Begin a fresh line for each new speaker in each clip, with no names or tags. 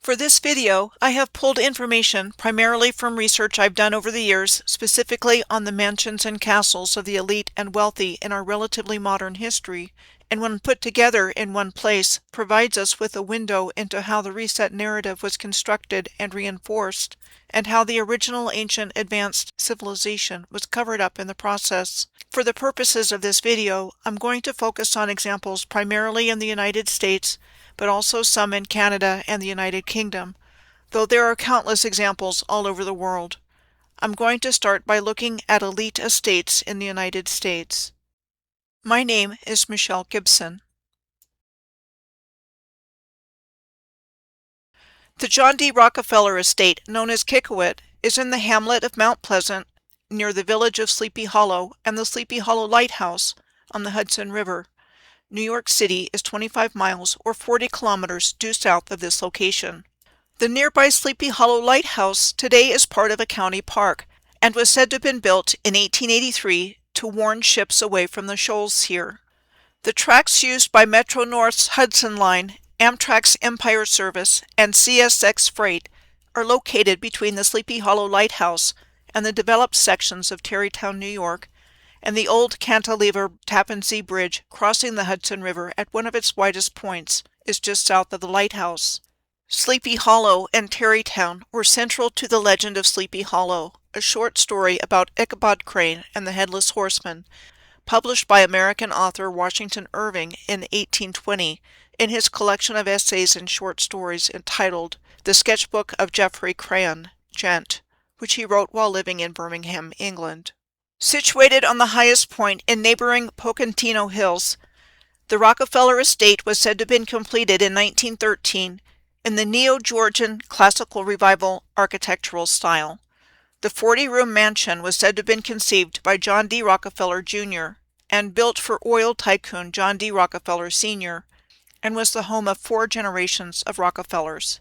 For this video, I have pulled information primarily from research I've done over the years, specifically on the mansions and castles of the elite and wealthy in our relatively modern history, and when put together in one place, provides us with a window into how the reset narrative was constructed and reinforced, and how the original ancient advanced civilization was covered up in the process. For the purposes of this video, I'm going to focus on examples primarily in the United States, but also some in Canada and the United Kingdom, though there are countless examples all over the world. I'm going to start by looking at elite estates in the United States. My name is Michelle Gibson. The John D. Rockefeller estate, known as Kikowit, is in the hamlet of Mount Pleasant, near the village of Sleepy Hollow and the Sleepy Hollow Lighthouse on the Hudson River. New York City is 25 miles or 40 kilometers due south of this location. The nearby Sleepy Hollow Lighthouse today is part of a county park and was said to have been built in 1883 to warn ships away from the shoals here. The tracks used by Metro-North's Hudson Line, Amtrak's Empire Service, and CSX Freight are located between the Sleepy Hollow Lighthouse and the developed sections of Tarrytown, New York, and the old cantilever Tappan Zee Bridge crossing the Hudson River at one of its widest points is just south of the lighthouse. Sleepy Hollow and Tarrytown were central to the legend of Sleepy Hollow, a short story about Ichabod Crane and the Headless Horseman, published by American author Washington Irving in 1820 in his collection of essays and short stories entitled The Sketchbook of Geoffrey Crayon, Gent, which he wrote while living in Birmingham, England. Situated on the highest point in neighboring Pocentino Hills, the Rockefeller estate was said to have been completed in 1913 in the Neo-Georgian Classical Revival architectural style. The 40-room mansion was said to have been conceived by John D. Rockefeller, Jr. and built for oil tycoon John D. Rockefeller, Sr., and was the home of 4 generations of Rockefellers.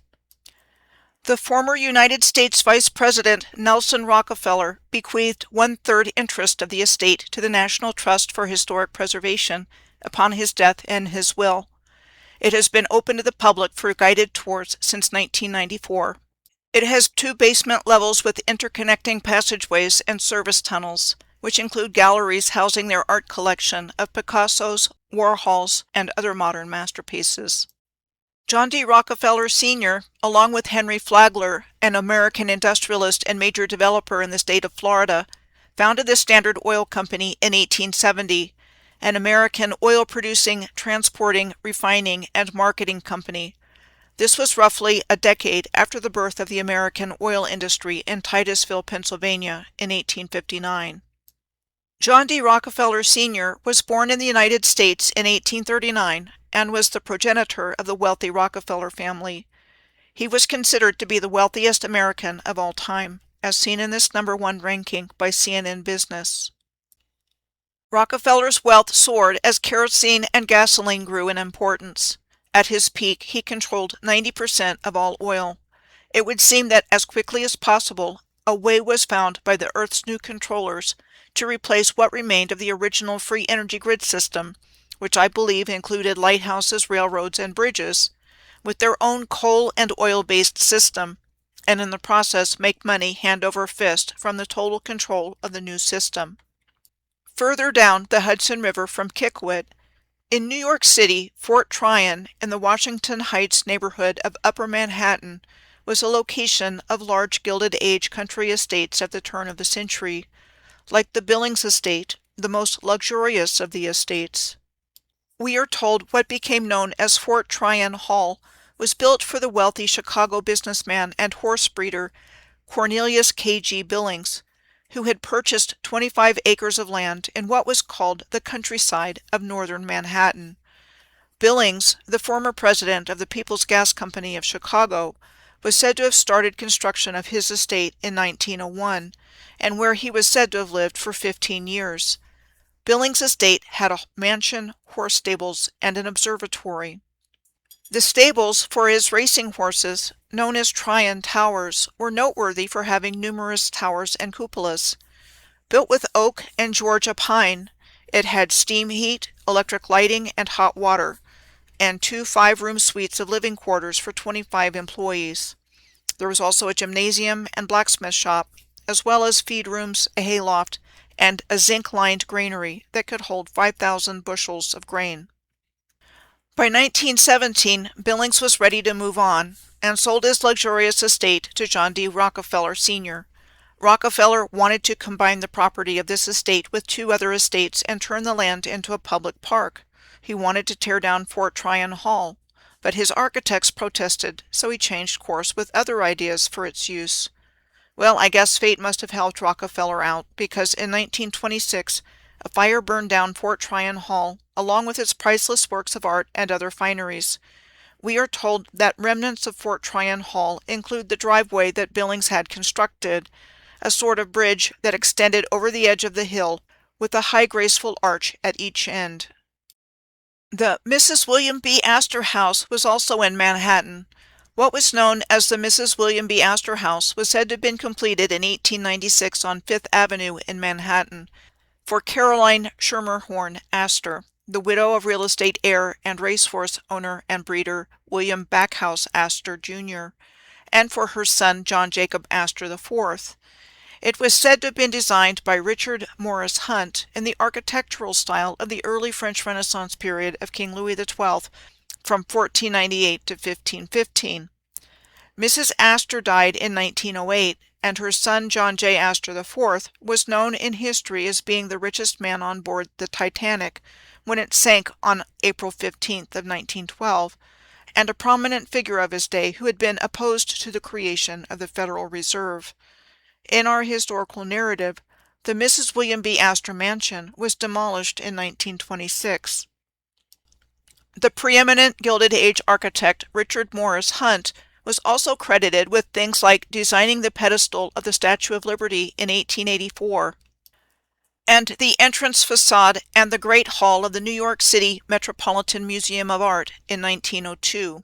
The former United States Vice President Nelson Rockefeller bequeathed 1/3 interest of the estate to the National Trust for Historic Preservation upon his death in his will. It has been open to the public for guided tours since 1994. It has 2 basement levels with interconnecting passageways and service tunnels, which include galleries housing their art collection of Picassos, Warhols, and other modern masterpieces. John D. Rockefeller Sr., along with Henry Flagler, an American industrialist and major developer in the state of Florida, founded the Standard Oil Company in 1870, an American oil-producing, transporting, refining, and marketing company. This was roughly a decade after the birth of the American oil industry in Titusville, Pennsylvania, in 1859. John D. Rockefeller Sr. was born in the United States in 1839 and was the progenitor of the wealthy Rockefeller family. He was considered to be the wealthiest American of all time, as seen in this #1 ranking by CNN Business. Rockefeller's wealth soared as kerosene and gasoline grew in importance. At his peak, he controlled 90% of all oil. It would seem that as quickly as possible, a way was found by the Earth's new controllers to replace what remained of the original free energy grid system, which I believe included lighthouses, railroads, and bridges, with their own coal and oil-based system, and in the process make money hand over fist from the total control of the new system. Further down the Hudson River from Kikowit, in New York City, Fort Tryon in the Washington Heights neighborhood of Upper Manhattan was a location of large Gilded Age country estates at the turn of the century, like the Billings estate, the most luxurious of the estates. We are told what became known as Fort Tryon Hall was built for the wealthy Chicago businessman and horse breeder Cornelius K.G. Billings, who had purchased 25 acres of land in what was called the countryside of northern Manhattan. Billings, the former president of the People's Gas Company of Chicago, was said to have started construction of his estate in 1901, and where he was said to have lived for 15 years. Billings' estate had a mansion, horse stables, and an observatory. The stables for his racing horses, known as Tryon Towers, were noteworthy for having numerous towers and cupolas. Built with oak and Georgia pine, it had steam heat, electric lighting, and hot water. and 2 5-room suites of living quarters for 25 employees. There was also a gymnasium and blacksmith shop, as well as feed rooms, a hayloft, and a zinc-lined granary that could hold 5,000 bushels of grain. By 1917, Billings was ready to move on and sold his luxurious estate to John D. Rockefeller Sr. Rockefeller wanted to combine the property of this estate with 2 other estates and turn the land into a public park. He wanted to tear down Fort Tryon Hall, but his architects protested, so he changed course with other ideas for its use. Well, I guess fate must have helped Rockefeller out, because in 1926, a fire burned down Fort Tryon Hall, along with its priceless works of art and other fineries. We are told that remnants of Fort Tryon Hall include the driveway that Billings had constructed, a sort of bridge that extended over the edge of the hill, with a high graceful arch at each end. The Mrs. William B. Astor House was also in Manhattan. What was known as the Mrs. William B. Astor House was said to have been completed in 1896 on Fifth Avenue in Manhattan for Caroline Schermerhorn Astor, the widow of real estate heir and racehorse owner and breeder William Backhouse Astor, Jr., and for her son John Jacob Astor IV. It was said to have been designed by Richard Morris Hunt in the architectural style of the early French Renaissance period of King Louis XII from 1498 to 1515. Mrs. Astor died in 1908, and her son John J. Astor IV was known in history as being the richest man on board the Titanic when it sank on April 15th of 1912, and a prominent figure of his day who had been opposed to the creation of the Federal Reserve. In our historical narrative, the Mrs. William B. Astor Mansion was demolished in 1926. The preeminent Gilded Age architect Richard Morris Hunt was also credited with things like designing the pedestal of the Statue of Liberty in 1884, and the entrance facade and the Great Hall of the New York City Metropolitan Museum of Art in 1902.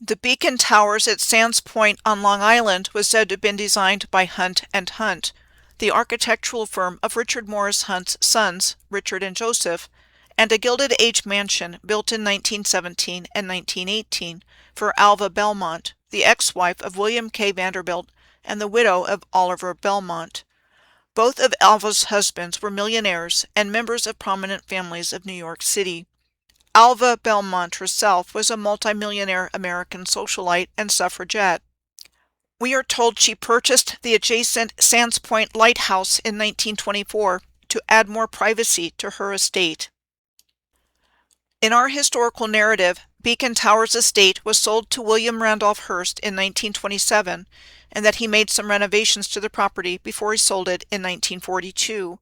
The beacon towers at Sands Point on Long Island was said to have been designed by Hunt and Hunt, the architectural firm of Richard Morris Hunt's sons, Richard and Joseph, and a Gilded Age mansion built in 1917 and 1918 for Alva Belmont, the ex-wife of William K. Vanderbilt and the widow of Oliver Belmont. Both of Alva's husbands were millionaires and members of prominent families of New York City. Alva Belmont herself was a multimillionaire American socialite and suffragette. We are told she purchased the adjacent Sands Point Lighthouse in 1924 to add more privacy to her estate. In our historical narrative, Beacon Towers estate was sold to William Randolph Hearst in 1927, and that he made some renovations to the property before he sold it in 1942.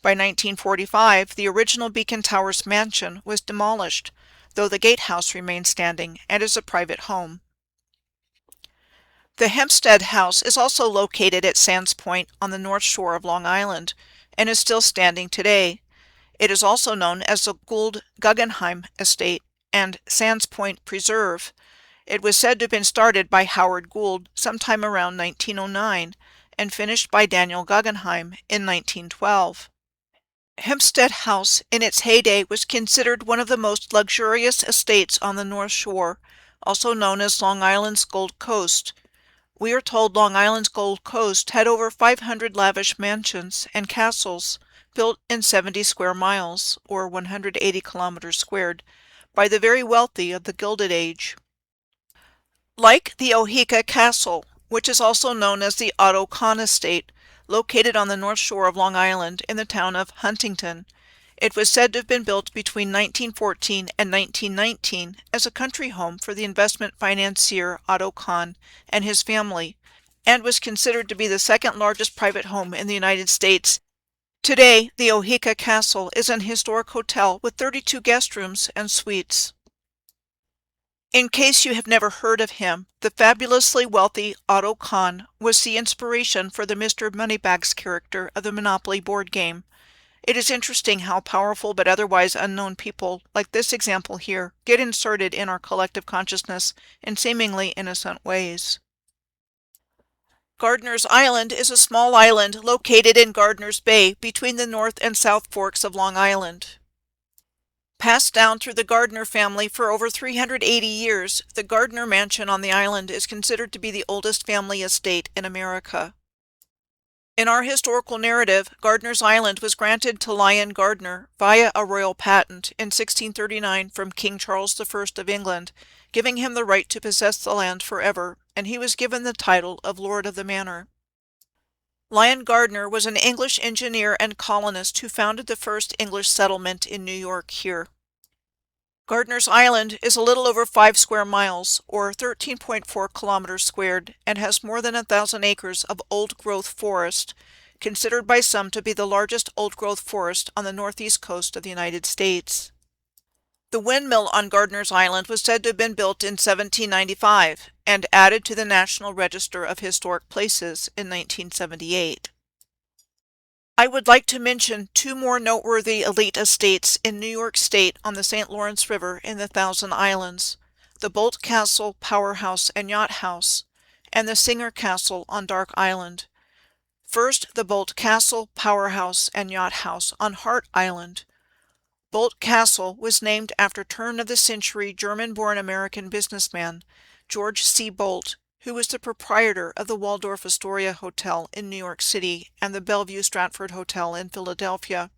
By 1945, the original Beacon Towers mansion was demolished, though the gatehouse remains standing and is a private home. The Hempstead House is also located at Sands Point on the north shore of Long Island, and is still standing today. It is also known as the Gould Guggenheim Estate and Sands Point Preserve. It was said to have been started by Howard Gould sometime around 1909, and finished by Daniel Guggenheim in 1912. Hempstead House in its heyday was considered one of the most luxurious estates on the North Shore, also known as Long Island's Gold Coast. We are told Long Island's Gold Coast had over 500 lavish mansions and castles built in 70 square miles, or 180 kilometers squared, by the very wealthy of the Gilded Age. Like the Oheka Castle, which is also known as the Otto Kahn Estate, located on the north shore of Long Island in the town of Huntington. It was said to have been built between 1914 and 1919 as a country home for the investment financier Otto Kahn and his family, and was considered to be the second largest private home in the United States. Today, the Oheka Castle is an historic hotel with 32 guest rooms and suites. In case you have never heard of him, the fabulously wealthy Otto Kahn was the inspiration for the Mr. Moneybags character of the Monopoly board game. It is interesting how powerful but otherwise unknown people, like this example here, get inserted in our collective consciousness in seemingly innocent ways. Gardiner's Island is a small island located in Gardiner's Bay between the North and South Forks of Long Island. Passed down through the Gardiner family for over 380 years, the Gardiner Mansion on the island is considered to be the oldest family estate in America. In our historical narrative, Gardiner's Island was granted to Lyon Gardiner via a royal patent in 1639 from King Charles I of England, giving him the right to possess the land forever, and he was given the title of Lord of the Manor. Lyon Gardiner was an English engineer and colonist who founded the first English settlement in New York here. Gardiner's Island is a little over 5 square miles, or 13.4 kilometers squared, and has more than 1,000 acres of old-growth forest, considered by some to be the largest old-growth forest on the northeast coast of the United States. The windmill on Gardiner's Island was said to have been built in 1795 and added to the National Register of Historic Places in 1978. I would like to mention 2 more noteworthy elite estates in New York State on the St. Lawrence River in the Thousand Islands, the Bolt Castle Powerhouse and Yacht House, and the Singer Castle on Dark Island. First, the Bolt Castle Powerhouse and Yacht House on Hart Island. Bolt Castle was named after turn-of-the-century German-born American businessman George C. Bolt, who was the proprietor of the Waldorf Astoria Hotel in New York City and the Bellevue Stratford Hotel in Philadelphia.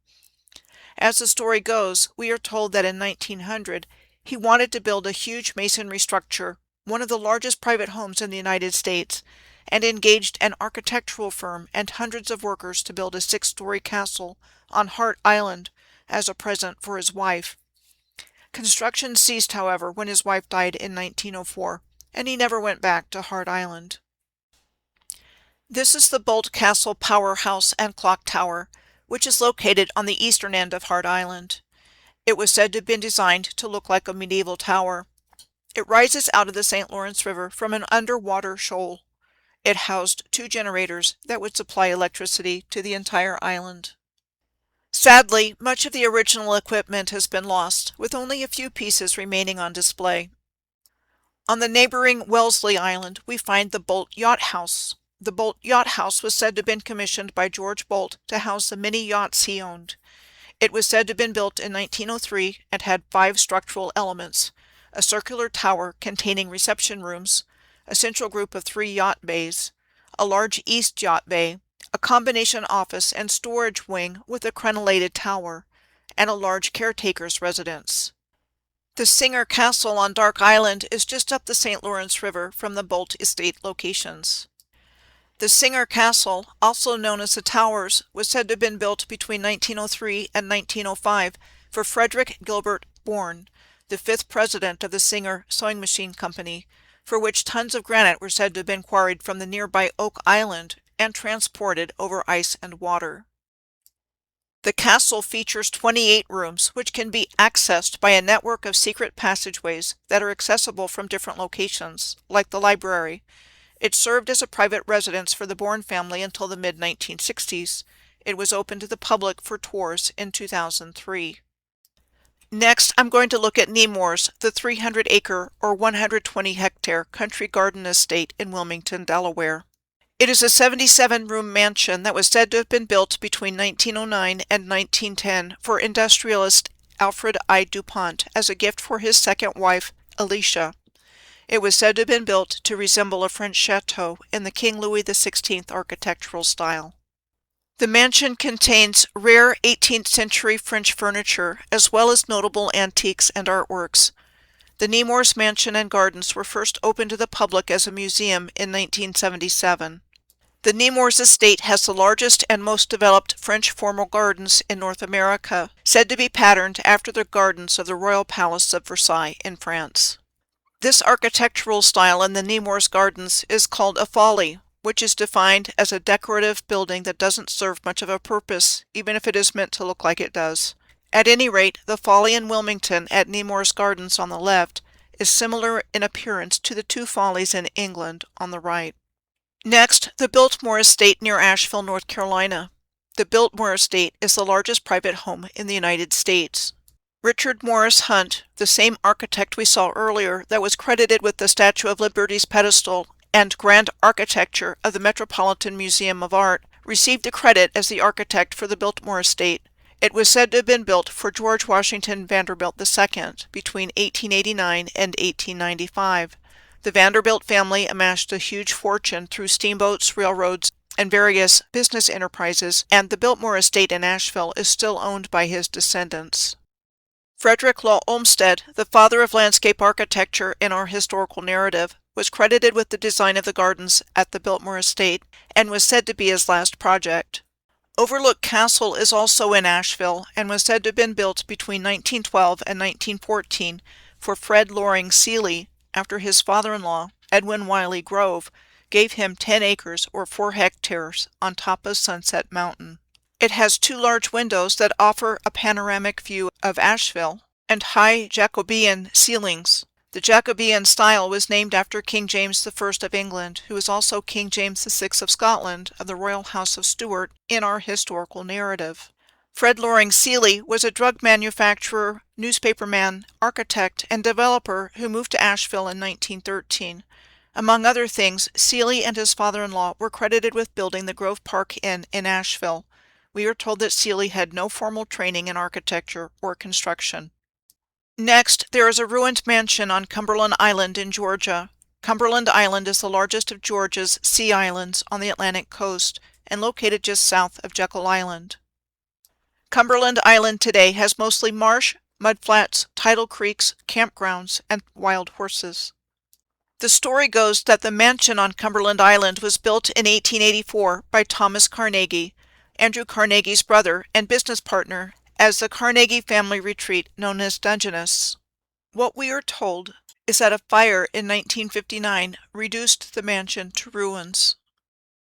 As the story goes, we are told that in 1900 he wanted to build a huge masonry structure, one of the largest private homes in the United States, and engaged an architectural firm and hundreds of workers to build a 6-story castle on Hart Island as a present for his wife. Construction ceased, however, when his wife died in 1904, and he never went back to Hart Island. This is the Bolt Castle Powerhouse and Clock Tower, which is located on the eastern end of Hart Island. It was said to have been designed to look like a medieval tower. It rises out of the St. Lawrence River from an underwater shoal. It housed 2 generators that would supply electricity to the entire island. Sadly, much of the original equipment has been lost, with only a few pieces remaining on display. On the neighboring Wellesley Island, we find the Bolt Yacht House. The Bolt Yacht House was said to have been commissioned by George Bolt to house the many yachts he owned. It was said to have been built in 1903 and had 5 structural elements: a circular tower containing reception rooms, a central group of 3 yacht bays, a large east yacht bay, a combination office and storage wing with a crenellated tower, and a large caretaker's residence. The Singer Castle on Dark Island is just up the St. Lawrence River from the Bolt estate locations. The Singer Castle, also known as the Towers, was said to have been built between 1903 and 1905 for Frederick Gilbert Bourne, the 5th president of the Singer Sewing Machine Company, for which tons of granite were said to have been quarried from the nearby Oak Island and transported over ice and water. The castle features 28 rooms, which can be accessed by a network of secret passageways that are accessible from different locations, like the library. It served as a private residence for the Bourne family until the mid-1960s. It was open to the public for tours in 2003. Next, I'm going to look at Nemours, the 300-acre or 120-hectare country garden estate in Wilmington, Delaware. It is a 77-room mansion that was said to have been built between 1909 and 1910 for industrialist Alfred I. DuPont as a gift for his second wife, Alicia. It was said to have been built to resemble a French chateau in the King Louis XVI architectural style. The mansion contains rare 18th century French furniture as well as notable antiques and artworks. The Nemours Mansion and Gardens were first opened to the public as a museum in 1977. The Nemours estate has the largest and most developed French formal gardens in North America, said to be patterned after the gardens of the Royal Palace of Versailles in France. This architectural style in the Nemours Gardens is called a folly, which is defined as a decorative building that doesn't serve much of a purpose, even if it is meant to look like it does. At any rate, the folly in Wilmington at Nemours Gardens on the left is similar in appearance to the 2 follies in England on the right. Next, the Biltmore Estate near Asheville, North Carolina. The Biltmore Estate is the largest private home in the United States. Richard Morris Hunt, the same architect we saw earlier that was credited with the Statue of Liberty's pedestal and grand architecture of the Metropolitan Museum of Art, received the credit as the architect for the Biltmore Estate. It was said to have been built for George Washington Vanderbilt II between 1889 and 1895. The Vanderbilt family amassed a huge fortune through steamboats, railroads, and various business enterprises, and the Biltmore estate in Asheville is still owned by his descendants. Frederick Law Olmstead, the father of landscape architecture in our historical narrative, was credited with the design of the gardens at the Biltmore estate and was said to be his last project. Overlook Castle is also in Asheville and was said to have been built between 1912 and 1914 for Fred Loring Seeley after his father-in-law, Edwin Wiley Grove, gave him 10 acres or 4 hectares on top of Sunset Mountain. It has 2 large windows that offer a panoramic view of Asheville and high Jacobean ceilings. The Jacobean style was named after King James I of England, who was also King James VI of Scotland of the Royal House of Stuart in our historical narrative. Fred Loring Seeley was a drug manufacturer, newspaperman, architect, and developer who moved to Asheville in 1913. Among other things, Seeley and his father-in-law were credited with building the Grove Park Inn in Asheville. We are told that Seeley had no formal training in architecture or construction. Next, there is a ruined mansion on Cumberland Island in Georgia. Cumberland Island is the largest of Georgia's sea islands on the Atlantic coast and located just south of Jekyll Island. Cumberland Island today has mostly marsh, mudflats, tidal creeks, campgrounds, and wild horses. The story goes that the mansion on Cumberland Island was built in 1884 by Thomas Carnegie, Andrew Carnegie's brother and business partner, as the Carnegie family retreat known as Dungeness. What we are told is that a fire in 1959 reduced the mansion to ruins.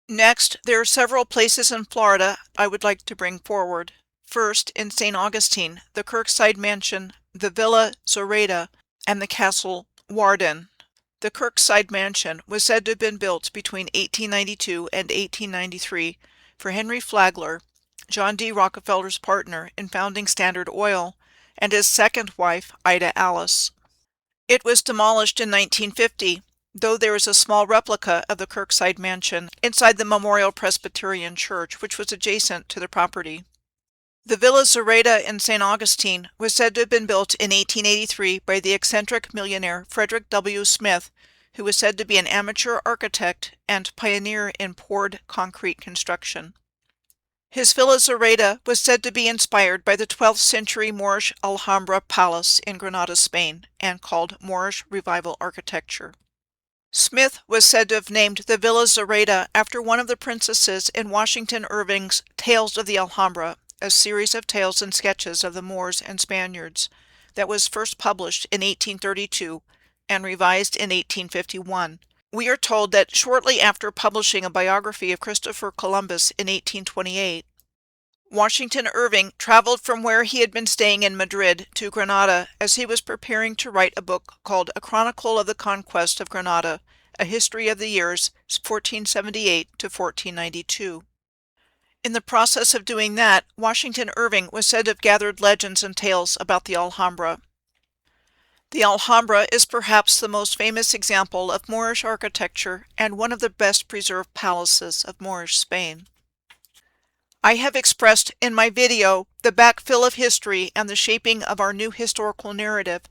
Next, there are several places in Florida I would like to bring forward. First, in St. Augustine, the Kirkside Mansion, the Villa Zoraida, and the Castle Warden. The Kirkside Mansion was said to have been built between 1892 and 1893 for Henry Flagler, John D. Rockefeller's partner in founding Standard Oil, and his second wife, Ida Alice. It was demolished in 1950, though there is a small replica of the Kirkside Mansion inside the Memorial Presbyterian Church, which was adjacent to the property. The Villa Zoraida in St. Augustine was said to have been built in 1883 by the eccentric millionaire Frederick W. Smith, who was said to be an amateur architect and pioneer in poured concrete construction. His Villa Zoraida was said to be inspired by the 12th century Moorish Alhambra Palace in Granada, Spain, and called Moorish Revival architecture. Smith was said to have named the Villa Zoraida after one of the princesses in Washington Irving's Tales of the Alhambra, a series of tales and sketches of the Moors and Spaniards that was first published in 1832 and revised in 1851. We are told that shortly after publishing a biography of Christopher Columbus in 1828, Washington Irving traveled from where he had been staying in Madrid to Granada as he was preparing to write a book called A Chronicle of the Conquest of Granada, a history of the years 1478 to 1492. In the process of doing that, Washington Irving was said to have gathered legends and tales about the Alhambra. The Alhambra is perhaps the most famous example of Moorish architecture and one of the best preserved palaces of Moorish Spain. I have expressed in my video, The Backfill of History and the Shaping of Our New Historical Narrative,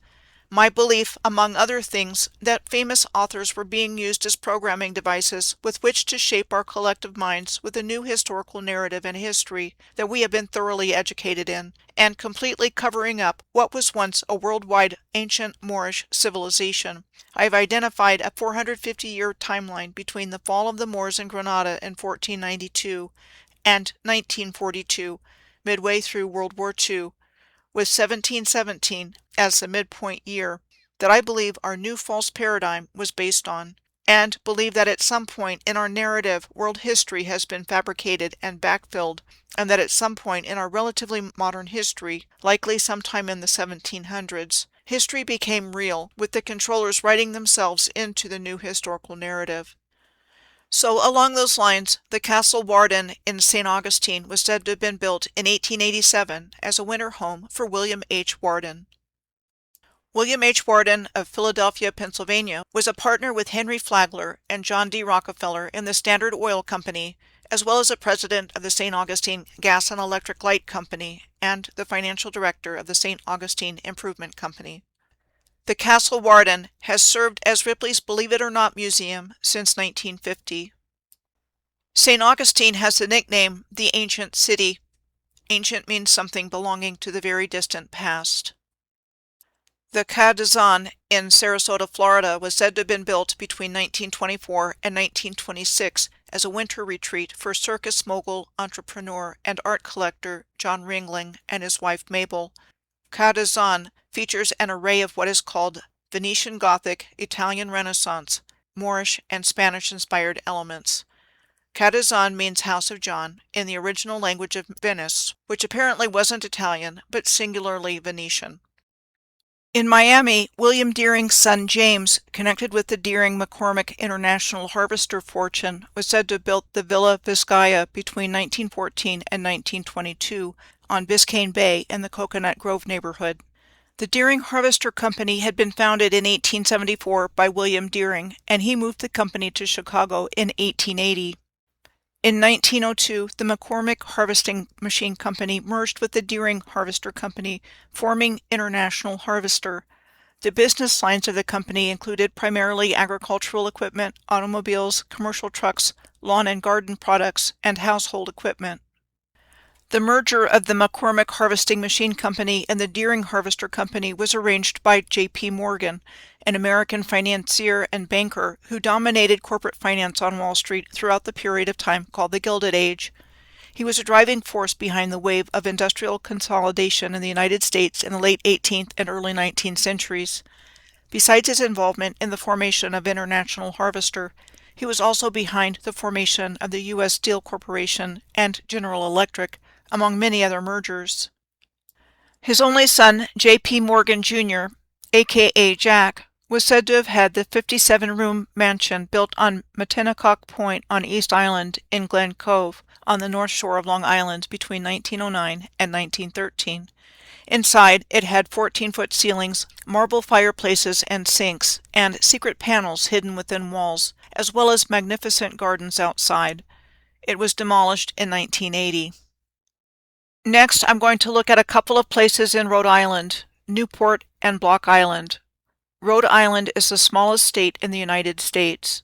my belief, among other things, that famous authors were being used as programming devices with which to shape our collective minds with a new historical narrative and history that we have been thoroughly educated in, and completely covering up what was once a worldwide ancient Moorish civilization. I have identified a 450-year timeline between the fall of the Moors in Granada in 1492 and 1942, midway through World War II, with 1717 as the midpoint year, that I believe our new false paradigm was based on, and believe that at some point in our narrative world history has been fabricated and backfilled, and that at some point in our relatively modern history, likely sometime in the 1700s, history became real, with the controllers writing themselves into the new historical narrative. So along those lines, the Castle Warden in St. Augustine was said to have been built in 1887 as a winter home for William H. Warden. William H. Warden of Philadelphia, Pennsylvania, was a partner with Henry Flagler and John D. Rockefeller in the Standard Oil Company as well as the president of the St. Augustine Gas and Electric Light Company and the financial director of the St. Augustine Improvement Company. The Castle Warden has served as Ripley's Believe It or Not Museum since 1950. St. Augustine has the nickname the Ancient City. Ancient means something belonging to the very distant past. The Cas d'Azan in Sarasota, Florida was said to have been built between 1924 and 1926 as a winter retreat for circus mogul, entrepreneur, and art collector John Ringling and his wife Mabel. Cas d'Azan features an array of what is called Venetian Gothic, Italian Renaissance, Moorish, and Spanish-inspired elements. Cas d'Azan means House of John in the original language of Venice, which apparently wasn't Italian, but singularly Venetian. In Miami, William Deering's son James, connected with the Deering-McCormick International Harvester fortune, was said to have built the Villa Vizcaya between 1914 and 1922 on Biscayne Bay in the Coconut Grove neighborhood. The Deering Harvester Company had been founded in 1874 by William Deering, and he moved the company to Chicago in 1880. In 1902, the McCormick Harvesting Machine Company merged with the Deering Harvester Company, forming International Harvester. The business lines of the company included primarily agricultural equipment, automobiles, commercial trucks, lawn and garden products, and household equipment. The merger of the McCormick Harvesting Machine Company and the Deering Harvester Company was arranged by J.P. Morgan, an American financier and banker who dominated corporate finance on Wall Street throughout the period of time called the Gilded Age. He was a driving force behind the wave of industrial consolidation in the United States in the late 18th and early 19th centuries. Besides his involvement in the formation of International Harvester, he was also behind the formation of the U.S. Steel Corporation and General Electric, among many other mergers. His only son, J.P. Morgan Jr., a.k.a. Jack, was said to have had the 57-room mansion built on Matinacock Point on East Island in Glen Cove on the north shore of Long Island between 1909 and 1913. Inside, it had 14-foot ceilings, marble fireplaces and sinks, and secret panels hidden within walls, as well as magnificent gardens outside. It was demolished in 1980. Next, I'm going to look at a couple of places in Rhode Island, Newport and Block Island. Rhode Island is the smallest state in the United States.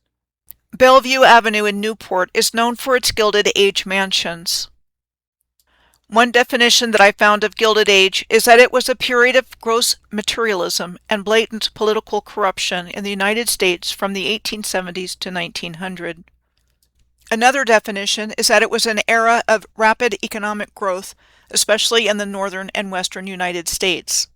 Bellevue Avenue in Newport is known for its Gilded Age mansions. One definition that I found of Gilded Age is that it was a period of gross materialism and blatant political corruption in the United States from the 1870s to 1900. Another definition is that it was an era of rapid economic growth, especially in the northern and western United States.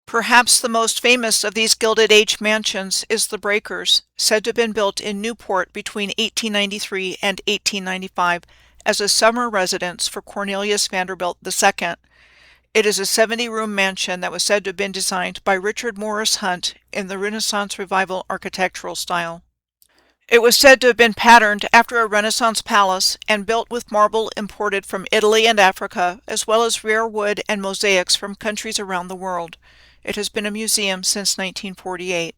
Perhaps the most famous of these Gilded Age mansions is the Breakers, said to have been built in Newport between 1893 and 1895 as a summer residence for Cornelius Vanderbilt II. It is a 70-room mansion that was said to have been designed by Richard Morris Hunt in the Renaissance Revival architectural style. It was said to have been patterned after a Renaissance palace and built with marble imported from Italy and Africa, as well as rare wood and mosaics from countries around the world. It has been a museum since 1948.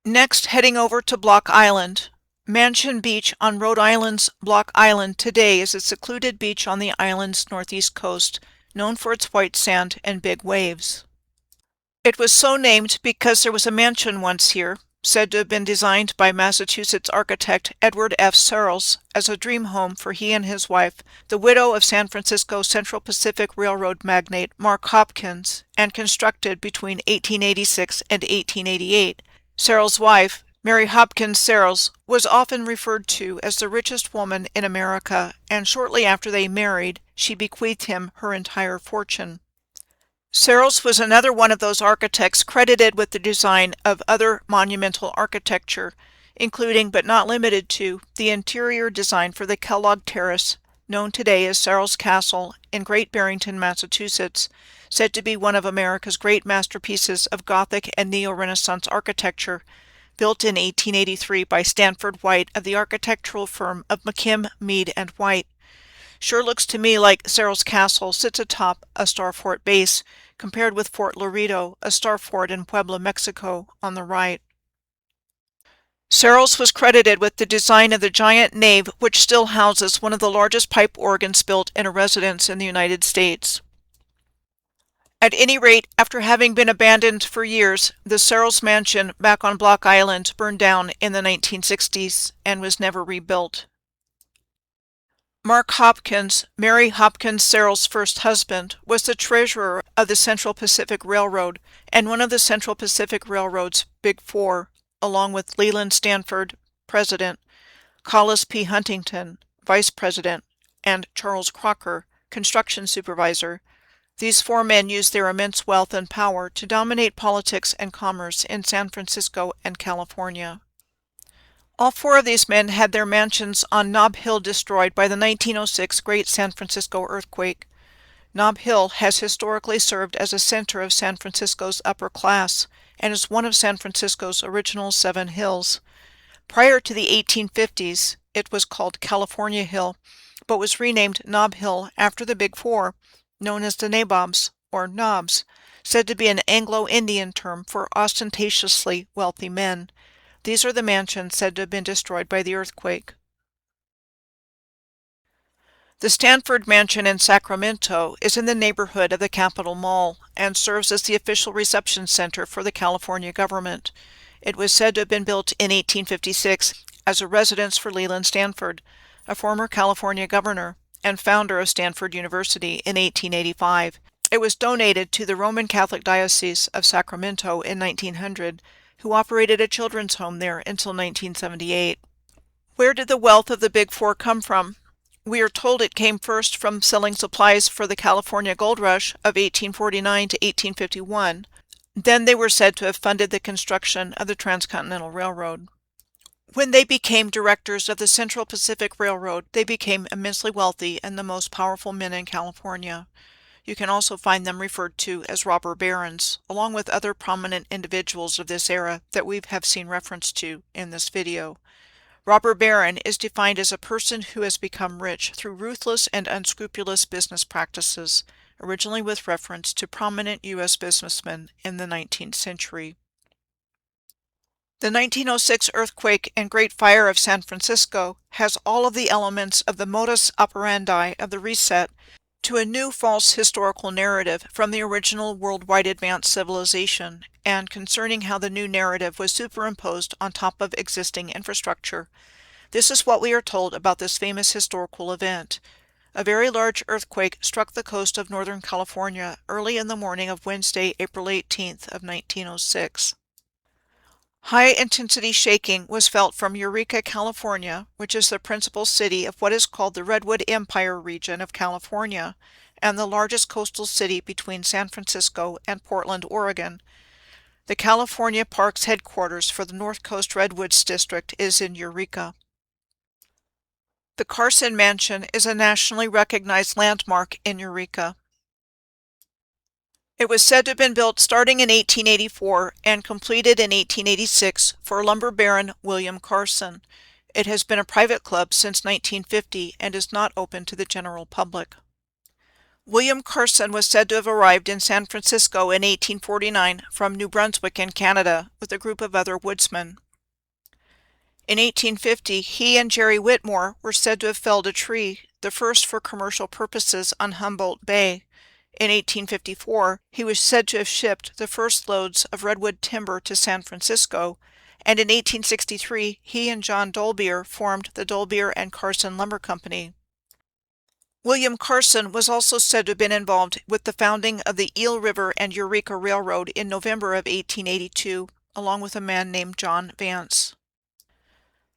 Next, heading over to Block Island. Mansion Beach on Rhode Island's Block Island today is a secluded beach on the island's northeast coast, known for its white sand and big waves. It was so named because there was a mansion once here, said to have been designed by Massachusetts architect Edward F. Searles as a dream home for he and his wife, the widow of San Francisco Central Pacific Railroad magnate Mark Hopkins, and constructed between 1886 and 1888. Searles' wife, Mary Hopkins Searles, was often referred to as the richest woman in America, and shortly after they married, she bequeathed him her entire fortune. Searles was another one of those architects credited with the design of other monumental architecture, including but not limited to the interior design for the Kellogg Terrace, known today as Hearst Castle in Great Barrington, Massachusetts, said to be one of America's great masterpieces of Gothic and Neo-Renaissance architecture, built in 1883 by Stanford White of the architectural firm of McKim, Mead and White. Sure looks to me like Hearst Castle sits atop a Star Fort base, compared with Fort Laredo, a star fort in Puebla, Mexico, on the right. Searles was credited with the design of the giant nave, which still houses one of the largest pipe organs built in a residence in the United States. At any rate, after having been abandoned for years, the Searles mansion back on Block Island burned down in the 1960s and was never rebuilt. Mark Hopkins, Mary Hopkins Searles' first husband, was the treasurer of the Central Pacific Railroad and one of the Central Pacific Railroad's Big Four, along with Leland Stanford, president, Collis P. Huntington, vice president, and Charles Crocker, construction supervisor. These four men used their immense wealth and power to dominate politics and commerce in San Francisco and California. All four of these men had their mansions on Nob Hill destroyed by the 1906 Great San Francisco earthquake. Nob Hill has historically served as a center of San Francisco's upper class and is one of San Francisco's original 7 hills. Prior to the 1850s, it was called California Hill, but was renamed Nob Hill after the Big Four, known as the Nabobs, or Nobs, said to be an Anglo-Indian term for ostentatiously wealthy men. These are the mansions said to have been destroyed by the earthquake. The Stanford Mansion in Sacramento is in the neighborhood of the Capitol Mall and serves as the official reception center for the California government. It was said to have been built in 1856 as a residence for Leland Stanford, a former California governor and founder of Stanford University in 1885. It was donated to the Roman Catholic Diocese of Sacramento in 1900, who operated a children's home there until 1978. Where did the wealth of the Big Four come from? We are told it came first from selling supplies for the California Gold Rush of 1849 to 1851. Then they were said to have funded the construction of the Transcontinental Railroad. When they became directors of the Central Pacific Railroad, they became immensely wealthy and the most powerful men in California. You can also find them referred to as robber barons, along with other prominent individuals of this era that we have seen reference to in this video. Robber baron is defined as a person who has become rich through ruthless and unscrupulous business practices, originally with reference to prominent U.S. businessmen in the 19th century. The 1906 earthquake and Great Fire of San Francisco has all of the elements of the modus operandi of the reset to a new false historical narrative from the original worldwide advanced civilization, and concerning how the new narrative was superimposed on top of existing infrastructure. This is what we are told about this famous historical event. A very large earthquake struck the coast of Northern California early in the morning of Wednesday, April 18th of 1906. High-intensity shaking was felt from Eureka, California, which is the principal city of what is called the Redwood Empire region of California, and the largest coastal city between San Francisco and Portland, Oregon. The California Parks headquarters for the North Coast Redwoods District is in Eureka. The Carson Mansion is a nationally recognized landmark in Eureka. It was said to have been built starting in 1884 and completed in 1886 for lumber baron William Carson. It has been a private club since 1950 and is not open to the general public. William Carson was said to have arrived in San Francisco in 1849 from New Brunswick in Canada with a group of other woodsmen. In 1850, he and Jerry Whitmore were said to have felled a tree, the first for commercial purposes on Humboldt Bay. In 1854, he was said to have shipped the first loads of redwood timber to San Francisco, and in 1863 he and John Dolbear formed the Dolbear and Carson Lumber Company. William Carson was also said to have been involved with the founding of the Eel River and Eureka Railroad in November of 1882, along with a man named John Vance.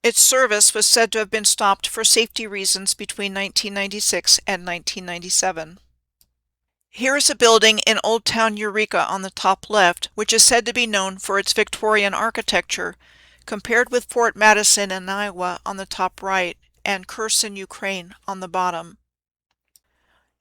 Its service was said to have been stopped for safety reasons between 1996 and 1997. Here is a building in Old Town Eureka on the top left, which is said to be known for its Victorian architecture, compared with Fort Madison in Iowa on the top right and Kherson, Ukraine on the bottom.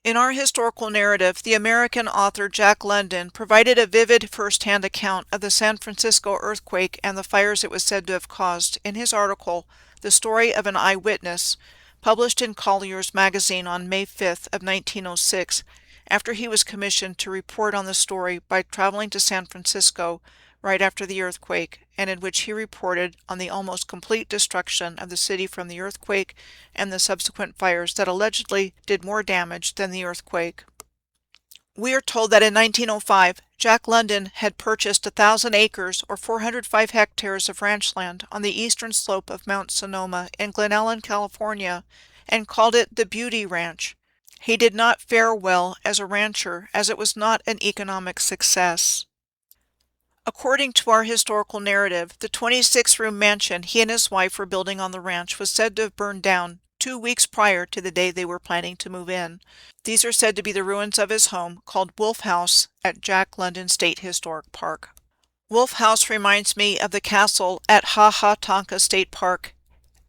In our historical narrative, the American author Jack London provided a vivid first-hand account of the San Francisco earthquake and the fires it was said to have caused in his article, The Story of an Eyewitness, published in Collier's magazine on May 5th of 1906, after he was commissioned to report on the story by traveling to San Francisco, right after the earthquake, and in which he reported on the almost complete destruction of the city from the earthquake and the subsequent fires that allegedly did more damage than the earthquake. We are told that in 1905, Jack London had purchased 1,000 acres or 405 hectares of ranch land on the eastern slope of Mount Sonoma in Glen Ellen, California, and called it the Beauty Ranch. He did not fare well as a rancher, as it was not an economic success. According to our historical narrative, the 26-room mansion he and his wife were building on the ranch was said to have burned down 2 weeks prior to the day they were planning to move in. These are said to be the ruins of his home, called Wolf House, at Jack London State Historic Park. Wolf House reminds me of the castle at Ha Ha Tonka State Park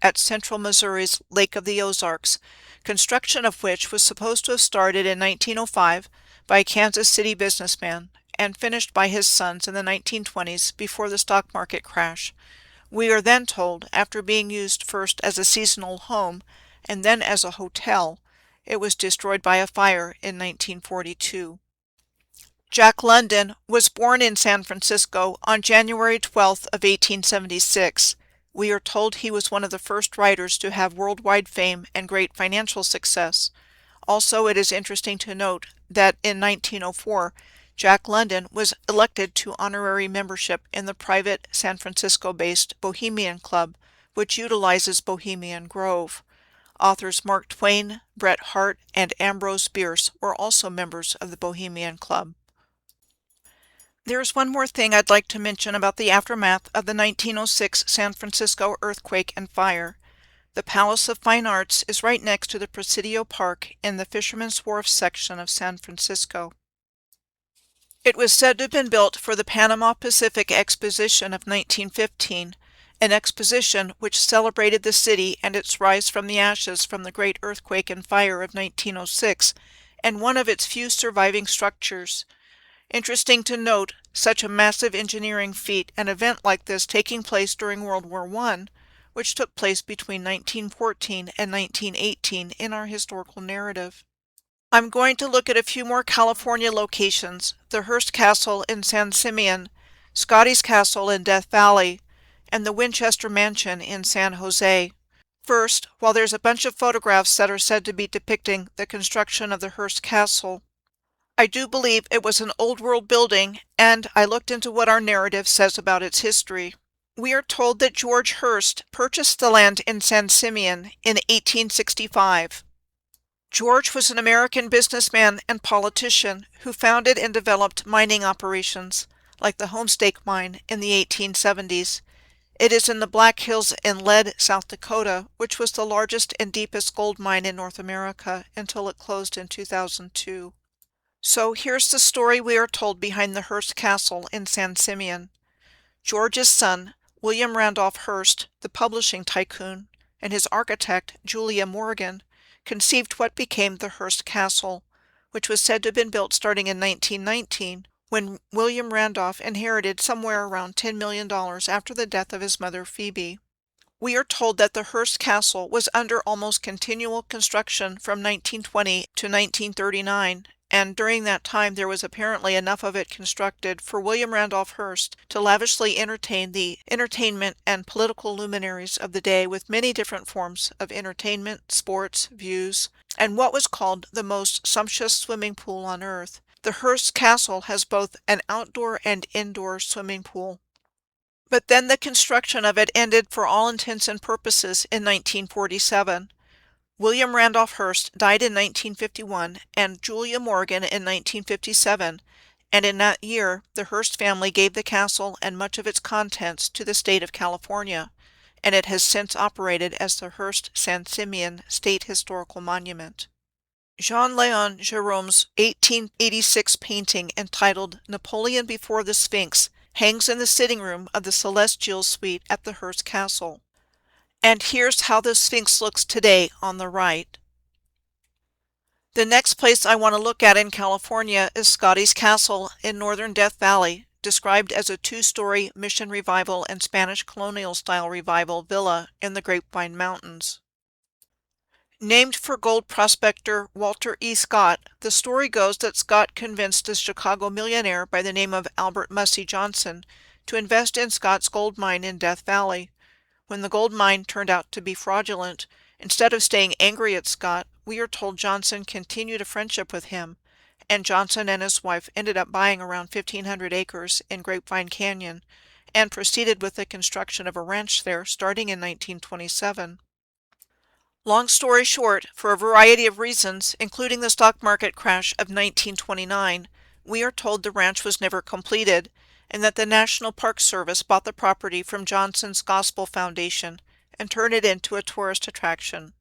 at central Missouri's Lake of the Ozarks, construction of which was supposed to have started in 1905 by a Kansas City businessman and finished by his sons in the 1920s before the stock market crash. We are then told, after being used first as a seasonal home and then as a hotel, it was destroyed by a fire in 1942. Jack London was born in San Francisco on January 12th of 1876. We are told he was one of the first writers to have worldwide fame and great financial success. Also, it is interesting to note that in 1904, Jack London was elected to honorary membership in the private San Francisco-based Bohemian Club, which utilizes Bohemian Grove. Authors Mark Twain, Bret Harte, and Ambrose Bierce were also members of the Bohemian Club. There's one more thing I'd like to mention about the aftermath of the 1906 San Francisco earthquake and fire. The Palace of Fine Arts is right next to the Presidio Park in the Fisherman's Wharf section of San Francisco. It was said to have been built for the Panama Pacific Exposition of 1915, an exposition which celebrated the city and its rise from the ashes from the great earthquake and fire of 1906, and one of its few surviving structures. Interesting to note, such a massive engineering feat, an event like this taking place during World War I, which took place between 1914 and 1918 in our historical narrative. I'm going to look at a few more California locations: the Hearst Castle in San Simeon, Scotty's Castle in Death Valley, and the Winchester Mansion in San Jose. First, while there's a bunch of photographs that are said to be depicting the construction of the Hearst Castle, I do believe it was an old world building, and I looked into what our narrative says about its history. We are told that George Hearst purchased the land in San Simeon in 1865. George was an American businessman and politician who founded and developed mining operations, like the Homestake Mine in the 1870s. It is in the Black Hills in Lead, South Dakota, which was the largest and deepest gold mine in North America until it closed in 2002. So here's the story we are told behind the Hearst Castle in San Simeon. George's son, William Randolph Hearst, the publishing tycoon, and his architect, Julia Morgan, conceived what became the Hearst Castle, which was said to have been built starting in 1919, when William Randolph inherited somewhere around $10 million after the death of his mother Phoebe. We are told that the Hearst Castle was under almost continual construction from 1920 to 1939, and during that time there was apparently enough of it constructed for William Randolph Hearst to lavishly entertain the entertainment and political luminaries of the day with many different forms of entertainment, sports, views, and what was called the most sumptuous swimming pool on earth. The Hearst Castle has both an outdoor and indoor swimming pool. But then the construction of it ended for all intents and purposes in 1947. William Randolph Hearst died in 1951 and Julia Morgan in 1957, and in that year the Hearst family gave the castle and much of its contents to the state of California, and it has since operated as the Hearst San Simeon State Historical Monument. Jean-Léon Gérôme's 1886 painting entitled Napoleon Before the Sphinx hangs in the sitting room of the Celestial Suite at the Hearst Castle. And here's how the Sphinx looks today on the right. The next place I want to look at in California is Scotty's Castle in northern Death Valley, described as a 2-story Mission Revival and Spanish Colonial style revival villa in the Grapevine Mountains. Named for gold prospector Walter E. Scott, the story goes that Scott convinced a Chicago millionaire by the name of Albert Mussey Johnson to invest in Scott's gold mine in Death Valley. When the gold mine turned out to be fraudulent, instead of staying angry at Scott, we are told Johnson continued a friendship with him, and Johnson and his wife ended up buying around 1,500 acres in Grapevine Canyon and proceeded with the construction of a ranch there starting in 1927. Long story short, for a variety of reasons, including the stock market crash of 1929, we are told the ranch was never completed and that the National Park Service bought the property from Johnson's Gospel Foundation and turned it into a tourist attraction.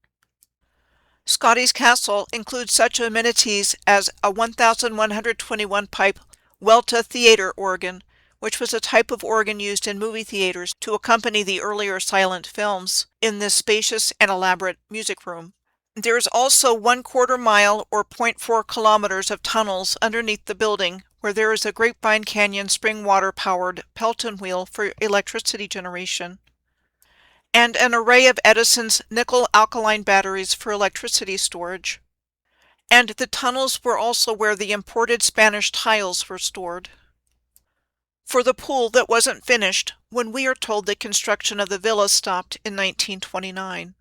Scotty's Castle includes such amenities as a 1,121 pipe Welta theater organ, which was a type of organ used in movie theaters to accompany the earlier silent films in this spacious and elaborate music room. There is also 1/4 mile or 0.4 kilometers of tunnels underneath the building where there is a Grapevine Canyon spring water powered Pelton wheel for electricity generation, and an array of Edison's nickel alkaline batteries for electricity storage. And the tunnels were also where the imported Spanish tiles were stored. For the pool that wasn't finished when we are told the construction of the villa stopped in 1929.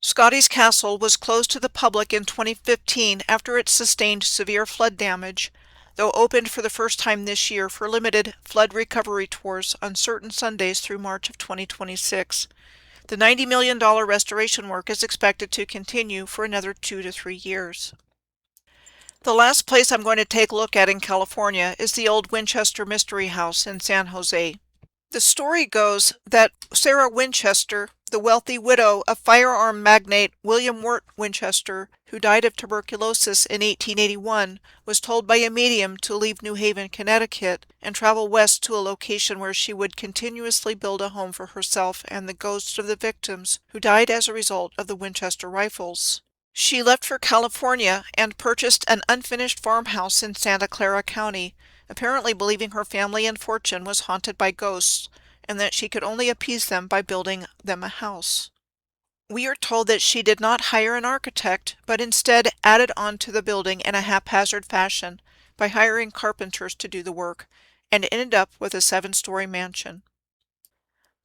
Scotty's Castle was closed to the public in 2015 after it sustained severe flood damage, though opened for the first time this year for limited flood recovery tours on certain Sundays through March of 2026. The $90 million restoration work is expected to continue for another 2 to 3 years. The last place I'm going to take a look at in California is the old Winchester Mystery House in San Jose. The story goes that Sarah Winchester, the wealthy widow of firearm magnate William Wirt Winchester, who died of tuberculosis in 1881, was told by a medium to leave New Haven, Connecticut, and travel west to a location where she would continuously build a home for herself and the ghosts of the victims who died as a result of the Winchester rifles. She left for California and purchased an unfinished farmhouse in Santa Clara County, apparently believing her family and fortune was haunted by ghosts, and that she could only appease them by building them a house. We are told that she did not hire an architect, but instead added on to the building in a haphazard fashion by hiring carpenters to do the work, and ended up with a 7-story mansion.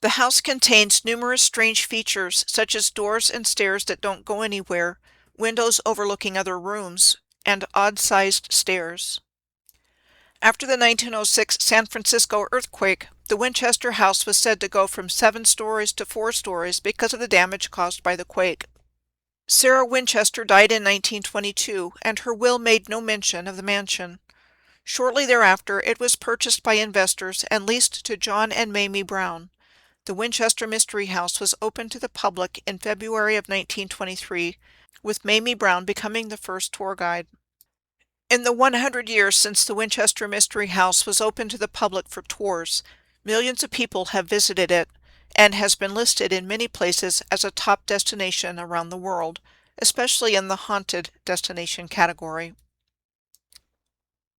The house contains numerous strange features, such as doors and stairs that don't go anywhere, windows overlooking other rooms, and odd-sized stairs. After the 1906 San Francisco earthquake, the Winchester house was said to go from 7 stories to 4 stories because of the damage caused by the quake. Sarah Winchester died in 1922, and her will made no mention of the mansion. Shortly thereafter, it was purchased by investors and leased to John and Mamie Brown. The Winchester Mystery House was opened to the public in February of 1923, with Mamie Brown becoming the first tour guide. In the 100 years since the Winchester Mystery House was open to the public for tours, millions of people have visited it and has been listed in many places as a top destination around the world, especially in the haunted destination category.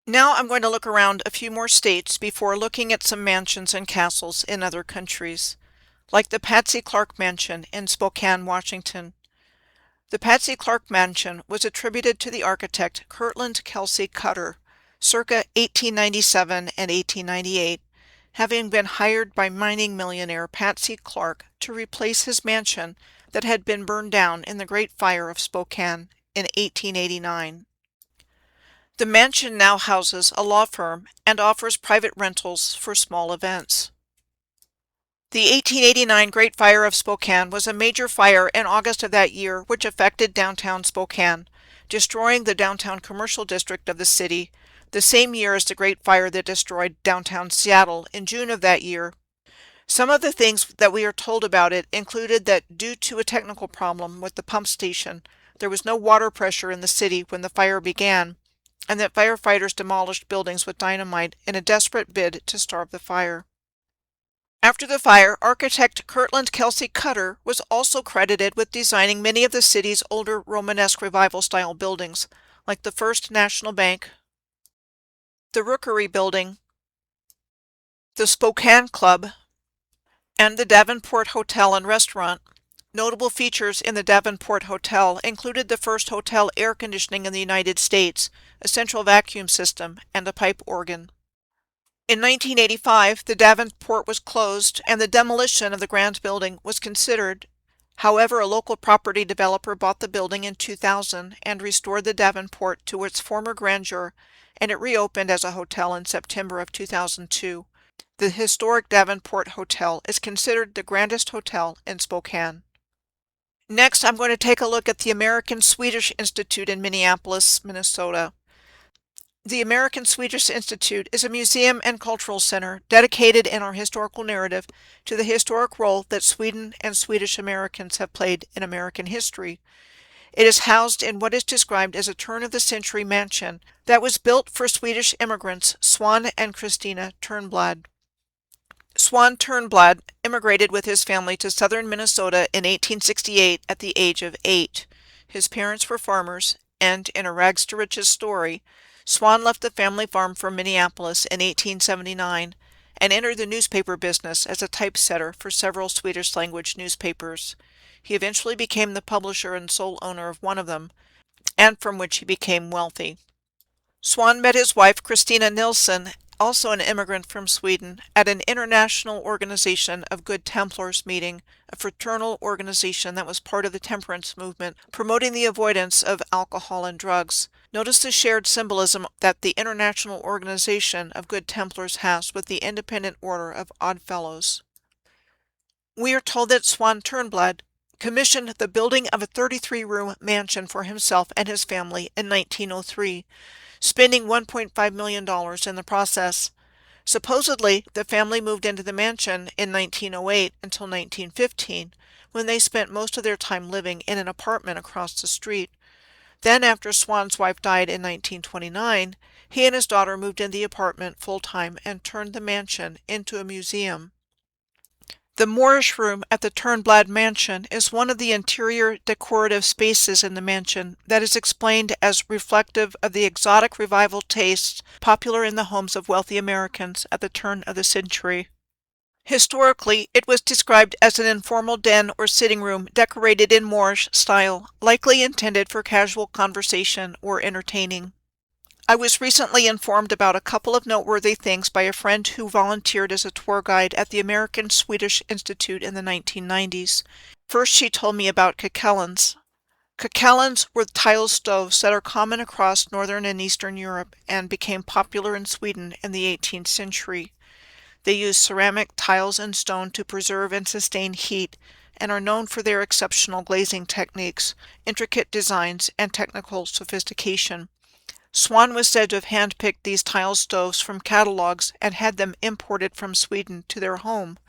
Now I'm going to look around a few more states before looking at some mansions and castles in other countries, like the Patsy Clark Mansion in Spokane, Washington. The Patsy Clark Mansion was attributed to the architect Kirtland Kelsey Cutter, circa 1897 and 1898, having been hired by mining millionaire Patsy Clark to replace his mansion that had been burned down in the Great Fire of Spokane in 1889. The mansion now houses a law firm and offers private rentals for small events. The 1889 Great Fire of Spokane was a major fire in August of that year which affected downtown Spokane, destroying the downtown commercial district of the city, the same year as the Great Fire that destroyed downtown Seattle in June of that year. Some of the things that we are told about it included that due to a technical problem with the pump station, there was no water pressure in the city when the fire began, and that firefighters demolished buildings with dynamite in a desperate bid to starve the fire. After the fire, architect Kirtland Kelsey Cutter was also credited with designing many of the city's older Romanesque Revival-style buildings, like the First National Bank, the Rookery Building, the Spokane Club, and the Davenport Hotel and Restaurant. Notable features in the Davenport Hotel included the first hotel air conditioning in the United States, a central vacuum system, and a pipe organ. In 1985, the Davenport was closed and the demolition of the Grand Building was considered. However, a local property developer bought the building in 2000 and restored the Davenport to its former grandeur, and it reopened as a hotel in September of 2002. The historic Davenport Hotel is considered the grandest hotel in Spokane. Next, I'm going to take a look at the American Swedish Institute in Minneapolis, Minnesota. The American Swedish Institute is a museum and cultural center dedicated in our historical narrative to the historic role that Sweden and Swedish Americans have played in American history. It is housed in what is described as a turn-of-the-century mansion that was built for Swedish immigrants Swan and Christina Turnblad. Swan Turnblad immigrated with his family to southern Minnesota in 1868 at the age of 8. His parents were farmers, and in a rags-to-riches story, Swan left the family farm for Minneapolis in 1879 and entered the newspaper business as a typesetter for several Swedish-language newspapers. He eventually became the publisher and sole owner of one of them, and from which he became wealthy. Swan met his wife, Christina Nilsson, also an immigrant from Sweden, at an International Organization of Good Templars meeting, a fraternal organization that was part of the temperance movement, promoting the avoidance of alcohol and drugs. Notice the shared symbolism that the International Organization of Good Templars has with the Independent Order of Odd Fellows. We are told that Swan Turnblad commissioned the building of a 33-room mansion for himself and his family in 1903, spending $1.5 million in the process. Supposedly, the family moved into the mansion in 1908 until 1915, when they spent most of their time living in an apartment across the street. Then, after Swan's wife died in 1929, he and his daughter moved in the apartment full-time and turned the mansion into a museum. The Moorish room at the Turnblad Mansion is one of the interior decorative spaces in the mansion that is explained as reflective of the exotic revival tastes popular in the homes of wealthy Americans at the turn of the century. Historically, it was described as an informal den or sitting room decorated in Moorish style, likely intended for casual conversation or entertaining. I was recently informed about a couple of noteworthy things by a friend who volunteered as a tour guide at the American Swedish Institute in the 1990s. First, she told me about kakellans. Kakellans were tile stoves that are common across northern and eastern Europe and became popular in Sweden in the 18th century. They use ceramic, tiles, and stone to preserve and sustain heat and are known for their exceptional glazing techniques, intricate designs, and technical sophistication. Swan was said to have handpicked these tile stoves from catalogs and had them imported from Sweden to their home.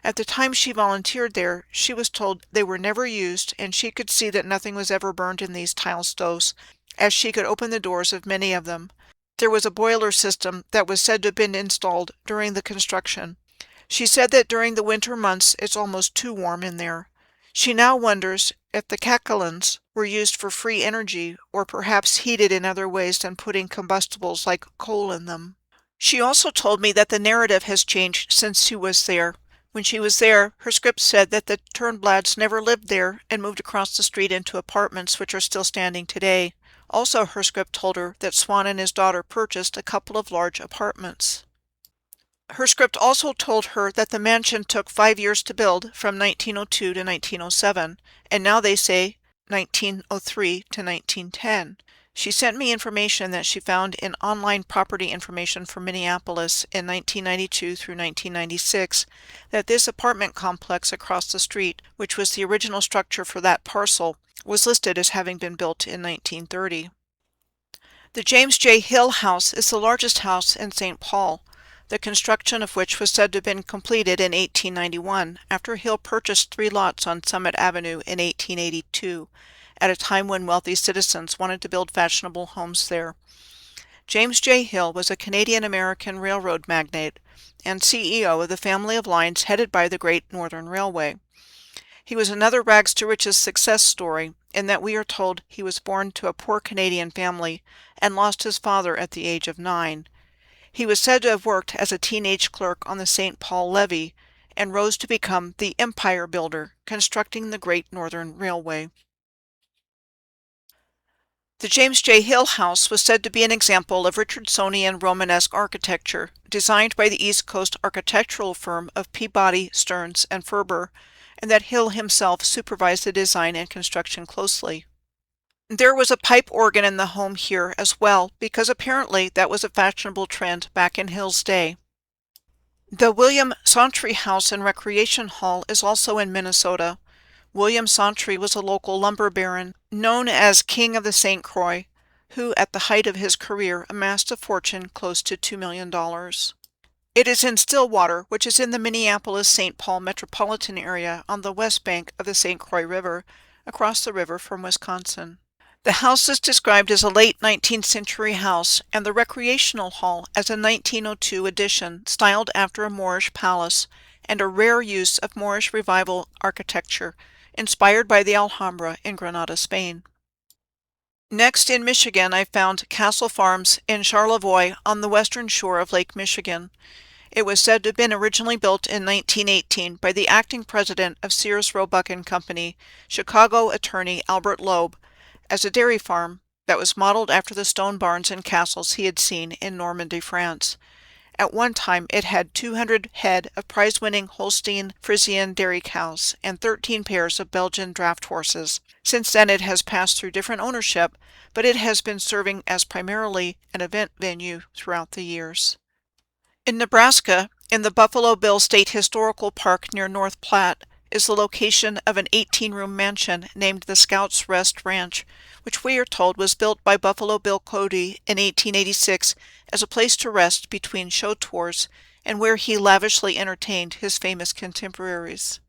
At the time she volunteered there, she was told they were never used, and she could see that nothing was ever burned in these tile stoves, as she could open the doors of many of them. There was a boiler system that was said to have been installed during the construction. She said that during the winter months it's almost too warm in there. She now wonders if the kakellans were used for free energy or perhaps heated in other ways than putting combustibles like coal in them. She also told me that the narrative has changed since she was there. When she was there, her script said that the Turnblads never lived there and moved across the street into apartments which are still standing today. Also, her script told her that Swan and his daughter purchased a couple of large apartments. Her script also told her that the mansion took 5 years to build, from 1902 to 1907, and now they say 1903 to 1910. She sent me information that she found in online property information for Minneapolis in 1992 through 1996 that this apartment complex across the street, which was the original structure for that parcel, was listed as having been built in 1930. The James J. Hill House is the largest house in St. Paul, the construction of which was said to have been completed in 1891 after Hill purchased 3 lots on Summit Avenue in 1882, at a time when wealthy citizens wanted to build fashionable homes there. James J. Hill was a Canadian-American railroad magnate and CEO of the family of lines headed by the Great Northern Railway. He was another rags-to-riches success story in that we are told he was born to a poor Canadian family and lost his father at the age of 9. He was said to have worked as a teenage clerk on the St. Paul levee and rose to become the empire builder, constructing the Great Northern Railway. The James J. Hill House was said to be an example of Richardsonian Romanesque architecture, designed by the East Coast architectural firm of Peabody, Stearns, and Ferber, and that Hill himself supervised the design and construction closely. There was a pipe organ in the home here as well, because apparently that was a fashionable trend back in Hill's day. The William Sauntry House and Recreation Hall is also in Minnesota. William Sauntry was a local lumber baron, known as King of the St. Croix, who at the height of his career amassed a fortune close to $2 million. It is in Stillwater, which is in the Minneapolis-St. Paul metropolitan area on the west bank of the St. Croix River, across the river from Wisconsin. The house is described as a late 19th century house, and the recreational hall as a 1902 addition styled after a Moorish palace, and a rare use of Moorish revival architecture, inspired by the Alhambra in Granada, Spain. Next, in Michigan, I found Castle Farms in Charlevoix on the western shore of Lake Michigan. It was said to have been originally built in 1918 by the acting president of Sears Roebuck and Company, Chicago attorney Albert Loeb, as a dairy farm that was modeled after the stone barns and castles he had seen in Normandy, France. At one time, it had 200 head of prize-winning Holstein Friesian dairy cows and 13 pairs of Belgian draft horses. Since then, it has passed through different ownership, but it has been serving as primarily an event venue throughout the years. In Nebraska, in the Buffalo Bill State Historical Park near North Platte, is the location of an 18-room mansion named the Scouts Rest Ranch, which we are told was built by Buffalo Bill Cody in 1886 as a place to rest between show tours and where he lavishly entertained his famous contemporaries.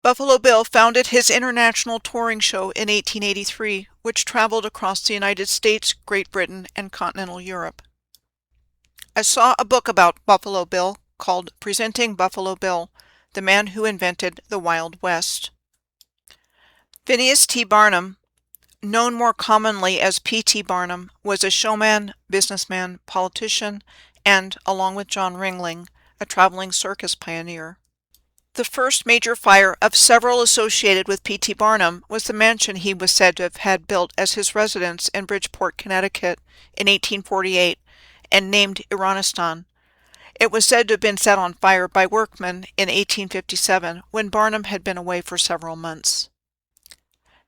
Buffalo Bill founded his international touring show in 1883, which traveled across the United States, Great Britain, and continental Europe. I saw a book about Buffalo Bill called Presenting Buffalo Bill, the Man Who Invented the Wild West. Phineas T. Barnum, known more commonly as P.T. Barnum, was a showman, businessman, politician, and, along with John Ringling, a traveling circus pioneer. The first major fire of several associated with P.T. Barnum was the mansion he was said to have had built as his residence in Bridgeport, Connecticut in 1848 and named Iranistan. It was said to have been set on fire by workmen in 1857 when Barnum had been away for several months.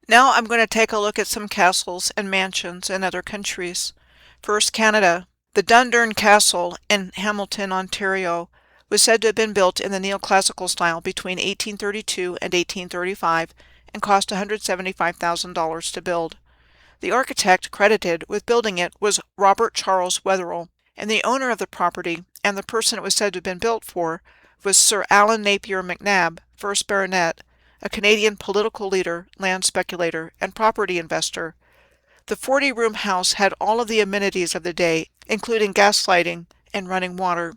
Now I'm going to take a look at some castles and mansions in other countries. First, Canada. The Dundurn Castle in Hamilton, Ontario, was said to have been built in the neoclassical style between 1832 and 1835 and cost $175,000 to build. The architect credited with building it was Robert Charles Wetherell, and the owner of the property, and the person it was said to have been built for, was Sir Allan Napier MacNab, 1st Baronet, a Canadian political leader, land speculator, and property investor. The 40-room house had all of the amenities of the day, including gas lighting and running water.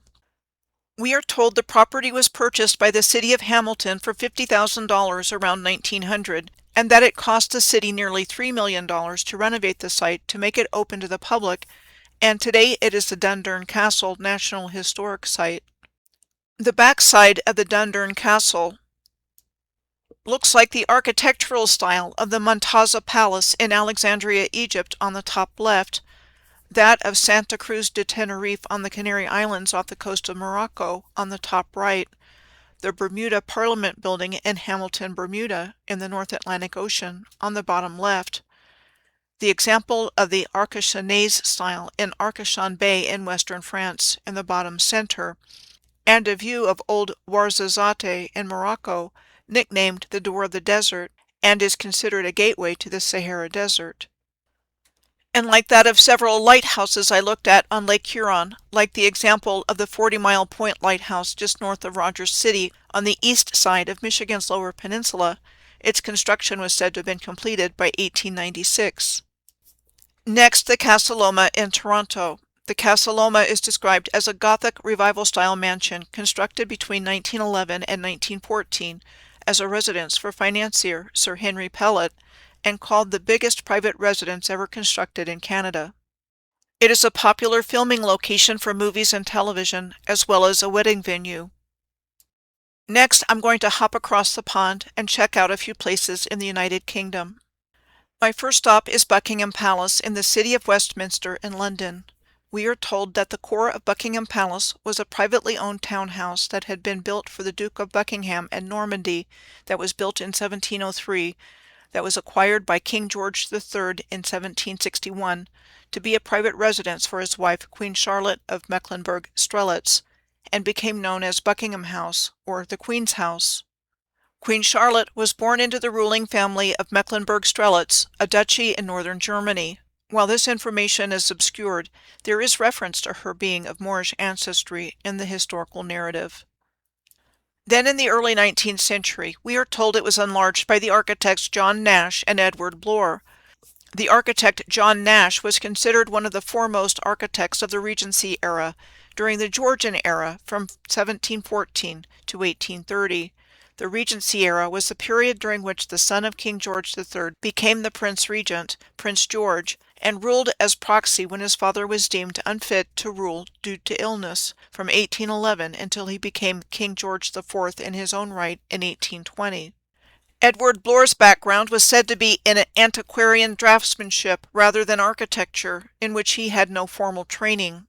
We are told the property was purchased by the city of Hamilton for $50,000 around 1900, and that it cost the city nearly $3 million to renovate the site to make it open to the public, and today it is the Dundurn Castle National Historic Site. The backside of the Dundurn Castle looks like the architectural style of the Muntaza Palace in Alexandria, Egypt on the top left, that of Santa Cruz de Tenerife on the Canary Islands off the coast of Morocco on the top right, the Bermuda Parliament Building in Hamilton, Bermuda in the North Atlantic Ocean on the bottom left, the example of the Arcachonnaise style in Arcachon Bay in western France in the bottom center, and a view of old Ouarzazate in Morocco, nicknamed the Door of the Desert, and is considered a gateway to the Sahara Desert. And like that of several lighthouses I looked at on Lake Huron, like the example of the 40-Mile Point Lighthouse just north of Rogers City on the east side of Michigan's Lower Peninsula, its construction was said to have been completed by 1896. Next, the Casa Loma in Toronto. The Casa Loma is described as a Gothic Revival-style mansion constructed between 1911 and 1914 as a residence for financier Sir Henry Pellet, and called the biggest private residence ever constructed in Canada. It is a popular filming location for movies and television, as well as a wedding venue. Next, I'm going to hop across the pond and check out a few places in the United Kingdom. My first stop is Buckingham Palace in the city of Westminster in London. We are told that the core of Buckingham Palace was a privately owned townhouse that had been built for the Duke of Buckingham in Normandy, that was built in 1703, that was acquired by King George III in 1761 to be a private residence for his wife, Queen Charlotte of Mecklenburg-Strelitz, and became known as Buckingham House, or the Queen's House. Queen Charlotte was born into the ruling family of Mecklenburg-Strelitz, a duchy in northern Germany. While this information is obscured, there is reference to her being of Moorish ancestry in the historical narrative. Then in the early 19th century, we are told it was enlarged by the architects John Nash and Edward Bloor. The architect John Nash was considered one of the foremost architects of the Regency era, during the Georgian era from 1714 to 1830. The Regency era was the period during which the son of King George III became the Prince Regent, Prince George, and ruled as proxy when his father was deemed unfit to rule due to illness, from 1811 until he became King George IV in his own right in 1820. Edward Bloor's background was said to be in antiquarian draftsmanship rather than architecture, in which he had no formal training.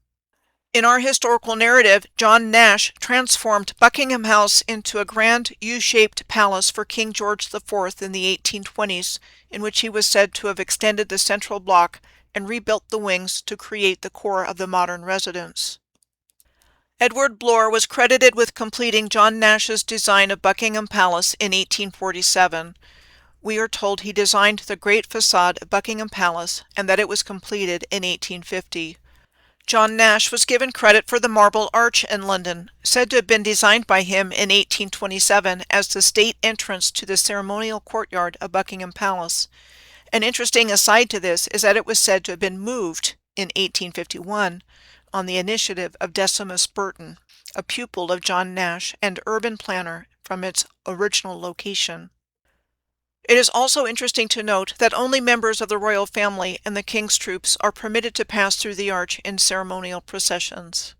In our historical narrative, John Nash transformed Buckingham House into a grand U-shaped palace for King George IV in the 1820s, in which he was said to have extended the central block and rebuilt the wings to create the core of the modern residence. Edward Bloor was credited with completing John Nash's design of Buckingham Palace in 1847. We are told he designed the great facade of Buckingham Palace and that it was completed in 1850. John Nash was given credit for the Marble Arch in London, said to have been designed by him in 1827 as the state entrance to the ceremonial courtyard of Buckingham Palace. An interesting aside to this is that it was said to have been moved in 1851 on the initiative of Decimus Burton, a pupil of John Nash and urban planner, from its original location. It is also interesting to note that only members of the royal family and the king's troops are permitted to pass through the arch in ceremonial processions.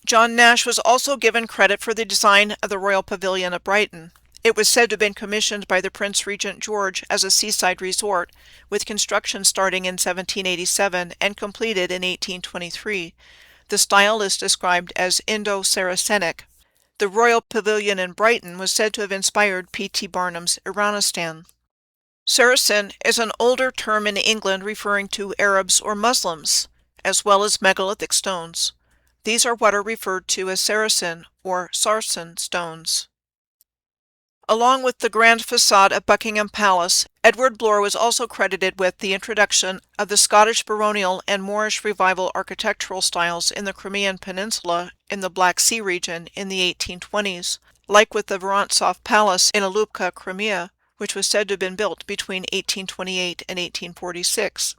John Nash was also given credit for the design of the Royal Pavilion of Brighton. It was said to have been commissioned by the Prince Regent George as a seaside resort, with construction starting in 1787 and completed in 1823. The style is described as Indo-Saracenic. The Royal Pavilion in Brighton was said to have inspired P.T. Barnum's Iranistan. Saracen is an older term in England referring to Arabs or Muslims, as well as megalithic stones. These are what are referred to as Saracen or Sarsen stones. Along with the grand facade of Buckingham Palace, Edward Bloor was also credited with the introduction of the Scottish baronial and Moorish revival architectural styles in the Crimean Peninsula in the Black Sea region in the 1820s, like with the Vorontsov Palace in Alupka, Crimea, which was said to have been built between 1828 and 1846.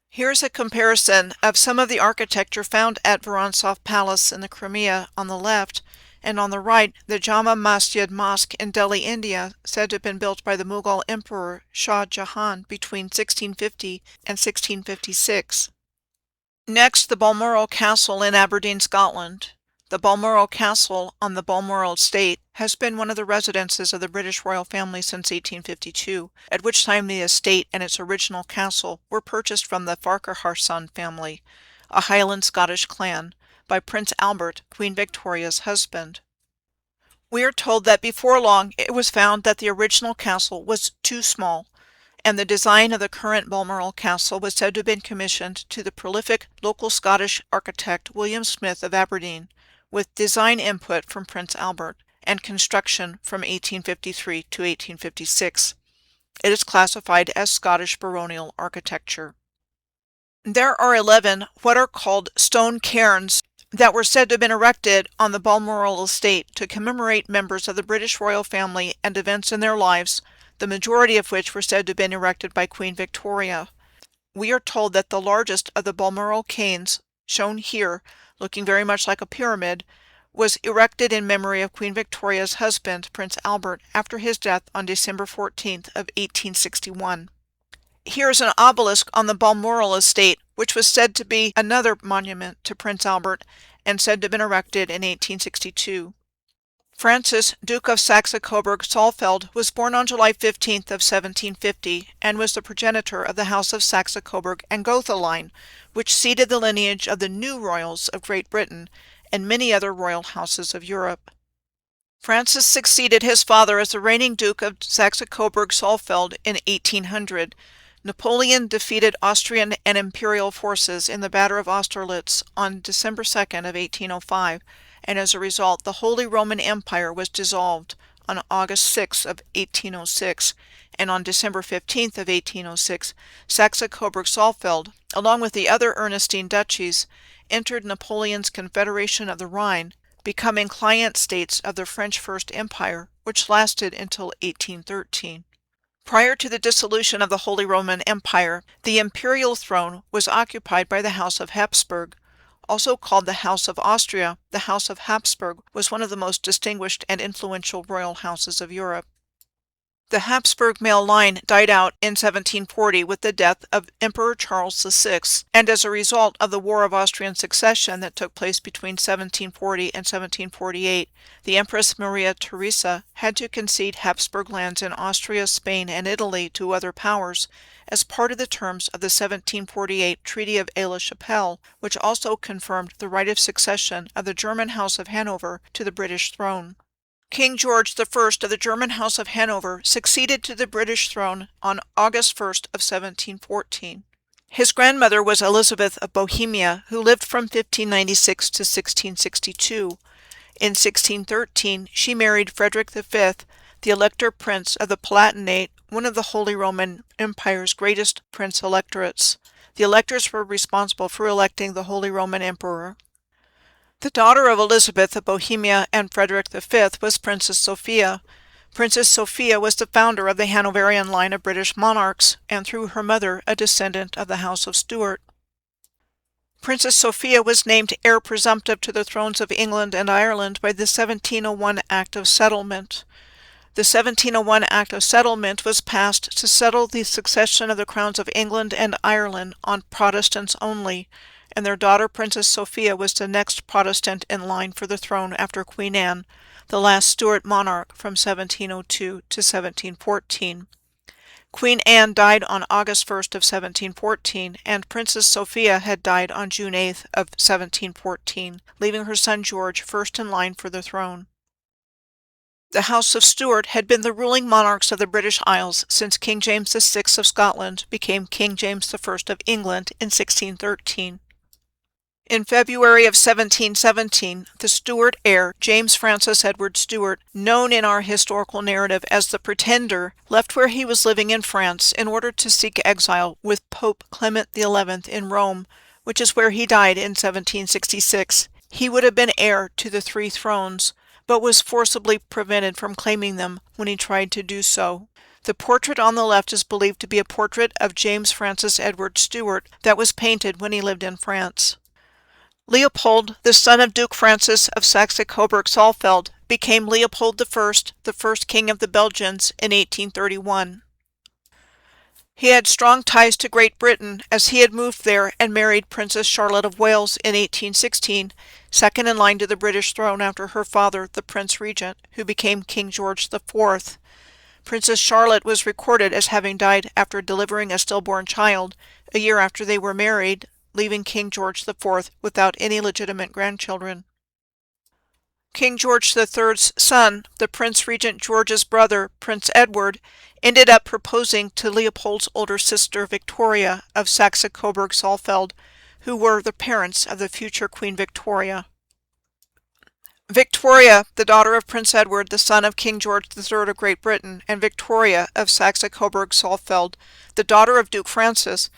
Here's a comparison of some of the architecture found at Vorontsov Palace in the Crimea on the left, and on the right, the Jama Masjid Mosque in Delhi, India, said to have been built by the Mughal Emperor Shah Jahan between 1650 and 1656. Next, the Balmoral Castle in Aberdeen, Scotland. The Balmoral Castle on the Balmoral estate has been one of the residences of the British royal family since 1852, at which time the estate and its original castle were purchased from the Farquharson family, a Highland Scottish clan, by Prince Albert, Queen Victoria's husband. We are told that before long it was found that the original castle was too small, and the design of the current Balmoral Castle was said to have been commissioned to the prolific local Scottish architect William Smith of Aberdeen, with design input from Prince Albert, and construction from 1853 to 1856. It is classified as Scottish baronial architecture. There are 11 what are called stone cairns that were said to have been erected on the Balmoral estate to commemorate members of the British royal family and events in their lives, the majority of which were said to have been erected by Queen Victoria. We are told that the largest of the Balmoral cairns, shown here, looking very much like a pyramid, was erected in memory of Queen Victoria's husband, Prince Albert, after his death on December 14th of 1861. Here is an obelisk on the Balmoral estate, which was said to be another monument to Prince Albert and said to have been erected in 1862. Francis, Duke of Saxe-Coburg-Saalfeld, was born on July 15th of 1750 and was the progenitor of the House of Saxe-Coburg and Gotha line, which seeded the lineage of the new royals of Great Britain and many other royal houses of Europe. Francis succeeded his father as the reigning Duke of Saxe-Coburg-Saalfeld in 1800. Napoleon defeated Austrian and Imperial forces in the Battle of Austerlitz on December 2nd of 1805, and as a result the Holy Roman Empire was dissolved on August 6th of 1806, and on December 15th of 1806, Saxe-Coburg-Saalfeld, along with the other Ernestine duchies, entered Napoleon's Confederation of the Rhine, becoming client states of the French First Empire, which lasted until 1813. Prior to the dissolution of the Holy Roman Empire, the imperial throne was occupied by the House of Habsburg. Also called the House of Austria, the House of Habsburg was one of the most distinguished and influential royal houses of Europe. The Habsburg male line died out in 1740 with the death of Emperor Charles VI, and as a result of the War of Austrian Succession that took place between 1740 and 1748, the Empress Maria Theresa had to concede Habsburg lands in Austria, Spain, and Italy to other powers as part of the terms of the 1748 Treaty of Aix-la-Chapelle, which also confirmed the right of succession of the German House of Hanover to the British throne. King George I of the German House of Hanover succeeded to the British throne on August 1st of 1714. His grandmother was Elizabeth of Bohemia, who lived from 1596 to 1662. In 1613, she married Frederick V, the Elector Prince of the Palatinate, one of the Holy Roman Empire's greatest prince-electorates. The electors were responsible for electing the Holy Roman Emperor. The daughter of Elizabeth of Bohemia and Frederick V was Princess Sophia. Princess Sophia was the founder of the Hanoverian line of British monarchs, and through her mother a descendant of the House of Stuart. Princess Sophia was named heir presumptive to the thrones of England and Ireland by the 1701 Act of Settlement. The 1701 Act of Settlement was passed to settle the succession of the crowns of England and Ireland on Protestants only, and their daughter Princess Sophia was the next Protestant in line for the throne after Queen Anne, the last Stuart monarch from 1702 to 1714. Queen Anne died on August 1st of 1714, and Princess Sophia had died on June 8th of 1714, leaving her son George first in line for the throne. The House of Stuart had been the ruling monarchs of the British Isles since King James VI of Scotland became King James I of England in 1613. In February of 1717, the Stuart heir, James Francis Edward Stuart, known in our historical narrative as the Pretender, left where he was living in France in order to seek exile with Pope Clement XI in Rome, which is where he died in 1766. He would have been heir to the three thrones, but was forcibly prevented from claiming them when he tried to do so. The portrait on the left is believed to be a portrait of James Francis Edward Stuart that was painted when he lived in France. Leopold, the son of Duke Francis of Saxe-Coburg-Saalfeld, became Leopold I, the first king of the Belgians, in 1831. He had strong ties to Great Britain as he had moved there and married Princess Charlotte of Wales in 1816, second in line to the British throne after her father, the Prince Regent, who became King George IV. Princess Charlotte was recorded as having died after delivering a stillborn child, a year after they were married, leaving King George IV without any legitimate grandchildren. King George III's son, the Prince Regent George's brother, Prince Edward, ended up proposing to Leopold's older sister Victoria of Saxe-Coburg-Saalfeld, who were the parents of the future Queen Victoria. Victoria, the daughter of Prince Edward, the son of King George III of Great Britain, and Victoria of Saxe-Coburg-Saalfeld, the daughter of Duke Francis,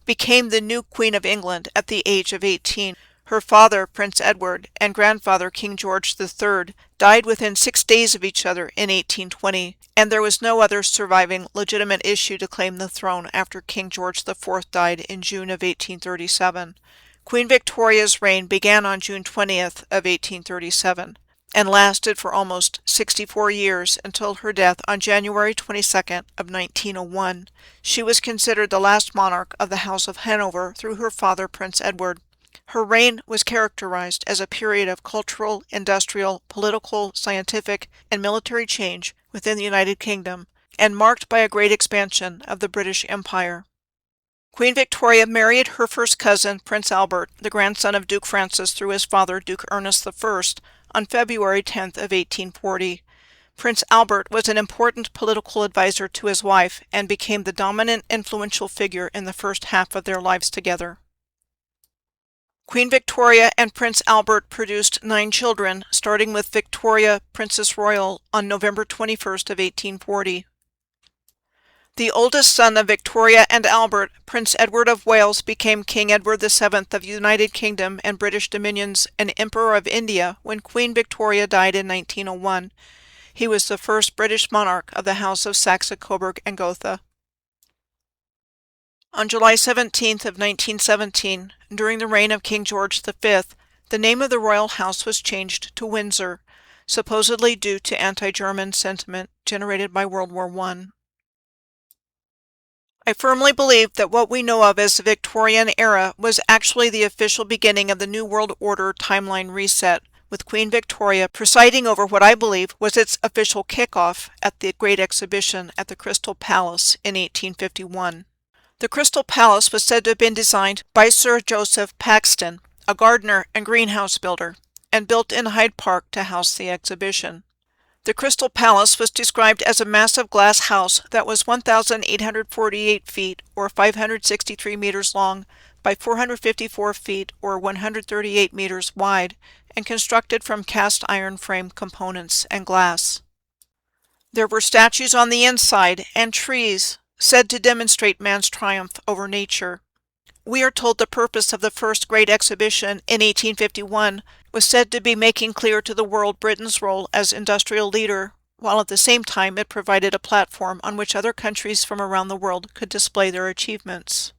became the new Queen of England at the age of 18. Her father, Prince Edward, and grandfather, King George III, died within 6 days of each other in 1820, and there was no other surviving legitimate issue to claim the throne after King George IV died in June of 1837. Queen Victoria's reign began on June 20th of 1837 and lasted for almost 64 years until her death on January 22nd of 1901. She was considered the last monarch of the House of Hanover through her father, Prince Edward. Her reign was characterized as a period of cultural, industrial, political, scientific, and military change within the United Kingdom, and marked by a great expansion of the British Empire. Queen Victoria married her first cousin, Prince Albert, the grandson of Duke Francis through his father, Duke Ernest I, on February 10th of 1840. Prince Albert was an important political advisor to his wife and became the dominant influential figure in the first half of their lives together. Queen Victoria and Prince Albert produced 9 children, starting with Victoria, Princess Royal, on November 21st of 1840. The oldest son of Victoria and Albert, Prince Edward of Wales, became King Edward VII of the United Kingdom and British Dominions and Emperor of India when Queen Victoria died in 1901. He was the first British monarch of the House of Saxe-Coburg and Gotha. On July 17th of 1917, during the reign of King George V, the name of the royal house was changed to Windsor, supposedly due to anti-German sentiment generated by World War I. I firmly believe that what we know of as the Victorian era was actually the official beginning of the New World Order timeline reset, with Queen Victoria presiding over what I believe was its official kickoff at the Great Exhibition at the Crystal Palace in 1851. The Crystal Palace was said to have been designed by Sir Joseph Paxton, a gardener and greenhouse builder, and built in Hyde Park to house the exhibition. The Crystal Palace was described as a massive glass house that was 1,848 feet, or 563 meters long, by 454 feet, or 138 meters wide, and constructed from cast iron frame components and glass. There were statues on the inside and trees, said to demonstrate man's triumph over nature. We are told the purpose of the first great exhibition in 1851 was said to be making clear to the world Britain's role as industrial leader, while at the same time it provided a platform on which other countries from around the world could display their achievements.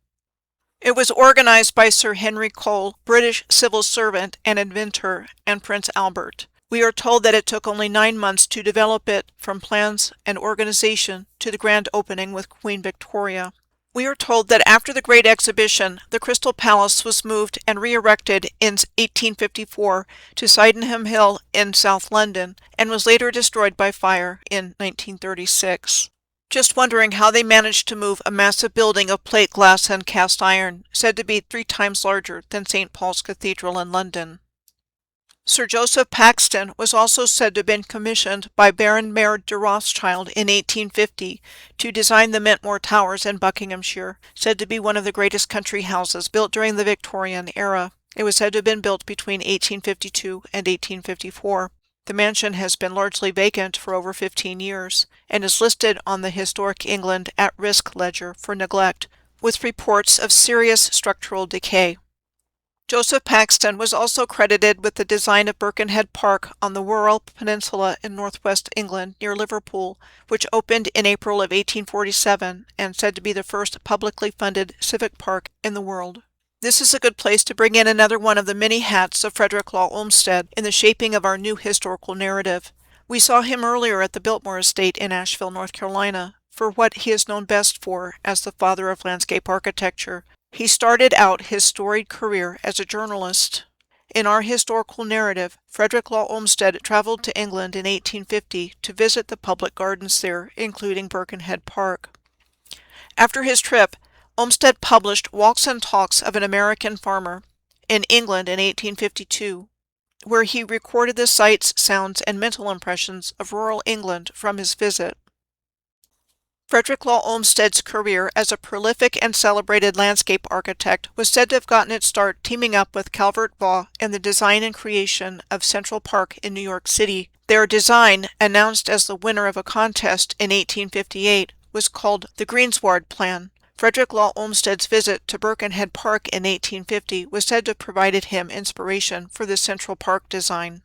It was organized by Sir Henry Cole, British civil servant and inventor, and Prince Albert. We are told that it took only 9 months to develop it from plans and organization to the grand opening with Queen Victoria. We are told that after the Great Exhibition, the Crystal Palace was moved and re-erected in 1854 to Sydenham Hill in South London, and was later destroyed by fire in 1936. Just wondering how they managed to move a massive building of plate glass and cast iron, said to be 3 times larger than St. Paul's Cathedral in London. Sir Joseph Paxton was also said to have been commissioned by Baron Mayer de Rothschild in 1850 to design the Mintour Towers in Buckinghamshire, said to be one of the greatest country houses built during the Victorian era. It was said to have been built between 1852 and 1854. The mansion has been largely vacant for over 15 years and is listed on the Historic England at-risk ledger for neglect, with reports of serious structural decay. Joseph Paxton was also credited with the design of Birkenhead Park on the Wirral Peninsula in northwest England near Liverpool, which opened in April of 1847 and said to be the first publicly funded civic park in the world. This is a good place to bring in another one of the many hats of Frederick Law Olmsted in the shaping of our new historical narrative. We saw him earlier at the Biltmore estate in Asheville, North Carolina, for what he is known best for as the father of landscape architecture. He started out his storied career as a journalist. In our historical narrative, Frederick Law Olmsted traveled to England in 1850 to visit the public gardens there, including Birkenhead Park. After his trip, Olmsted published Walks and Talks of an American Farmer in England in 1852, where he recorded the sights, sounds, and mental impressions of rural England from his visit. Frederick Law Olmsted's career as a prolific and celebrated landscape architect was said to have gotten its start teaming up with Calvert Vaux in the design and creation of Central Park in New York City. Their design, announced as the winner of a contest in 1858, was called the Greensward Plan. Frederick Law Olmsted's visit to Birkenhead Park in 1850 was said to have provided him inspiration for the Central Park design.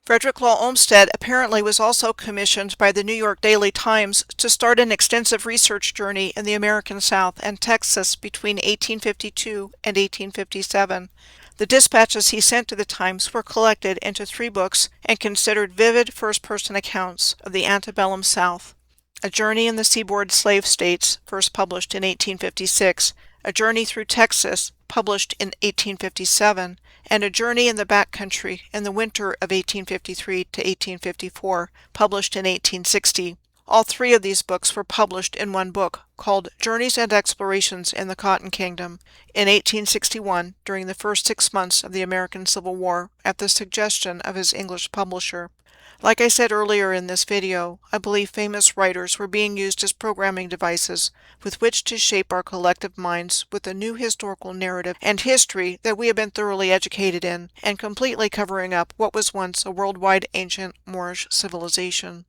Frederick Law Olmsted apparently was also commissioned by the New York Daily Times to start an extensive research journey in the American South and Texas between 1852 and 1857. The dispatches he sent to the Times were collected into 3 books and considered vivid first-person accounts of the antebellum South. A Journey in the Seaboard Slave States, first published in 1856, A Journey Through Texas, published in 1857, and A Journey in the Back Country in the Winter of 1853 to 1854, published in 1860. All three of these books were published in one book, called Journeys and Explorations in the Cotton Kingdom, in 1861, during the first 6 months of the American Civil War, at the suggestion of his English publisher. Like I said earlier in this video, I believe famous writers were being used as programming devices with which to shape our collective minds with a new historical narrative and history that we have been thoroughly educated in, and completely covering up what was once a worldwide ancient Moorish civilization.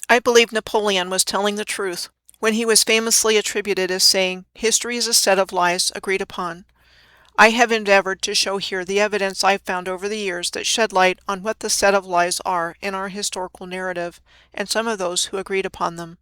I believe Napoleon was telling the truth when he was famously attributed as saying, "History is a set of lies agreed upon." I have endeavored to show here the evidence I've found over the years that shed light on what the set of lies are in our historical narrative, and some of those who agreed upon them.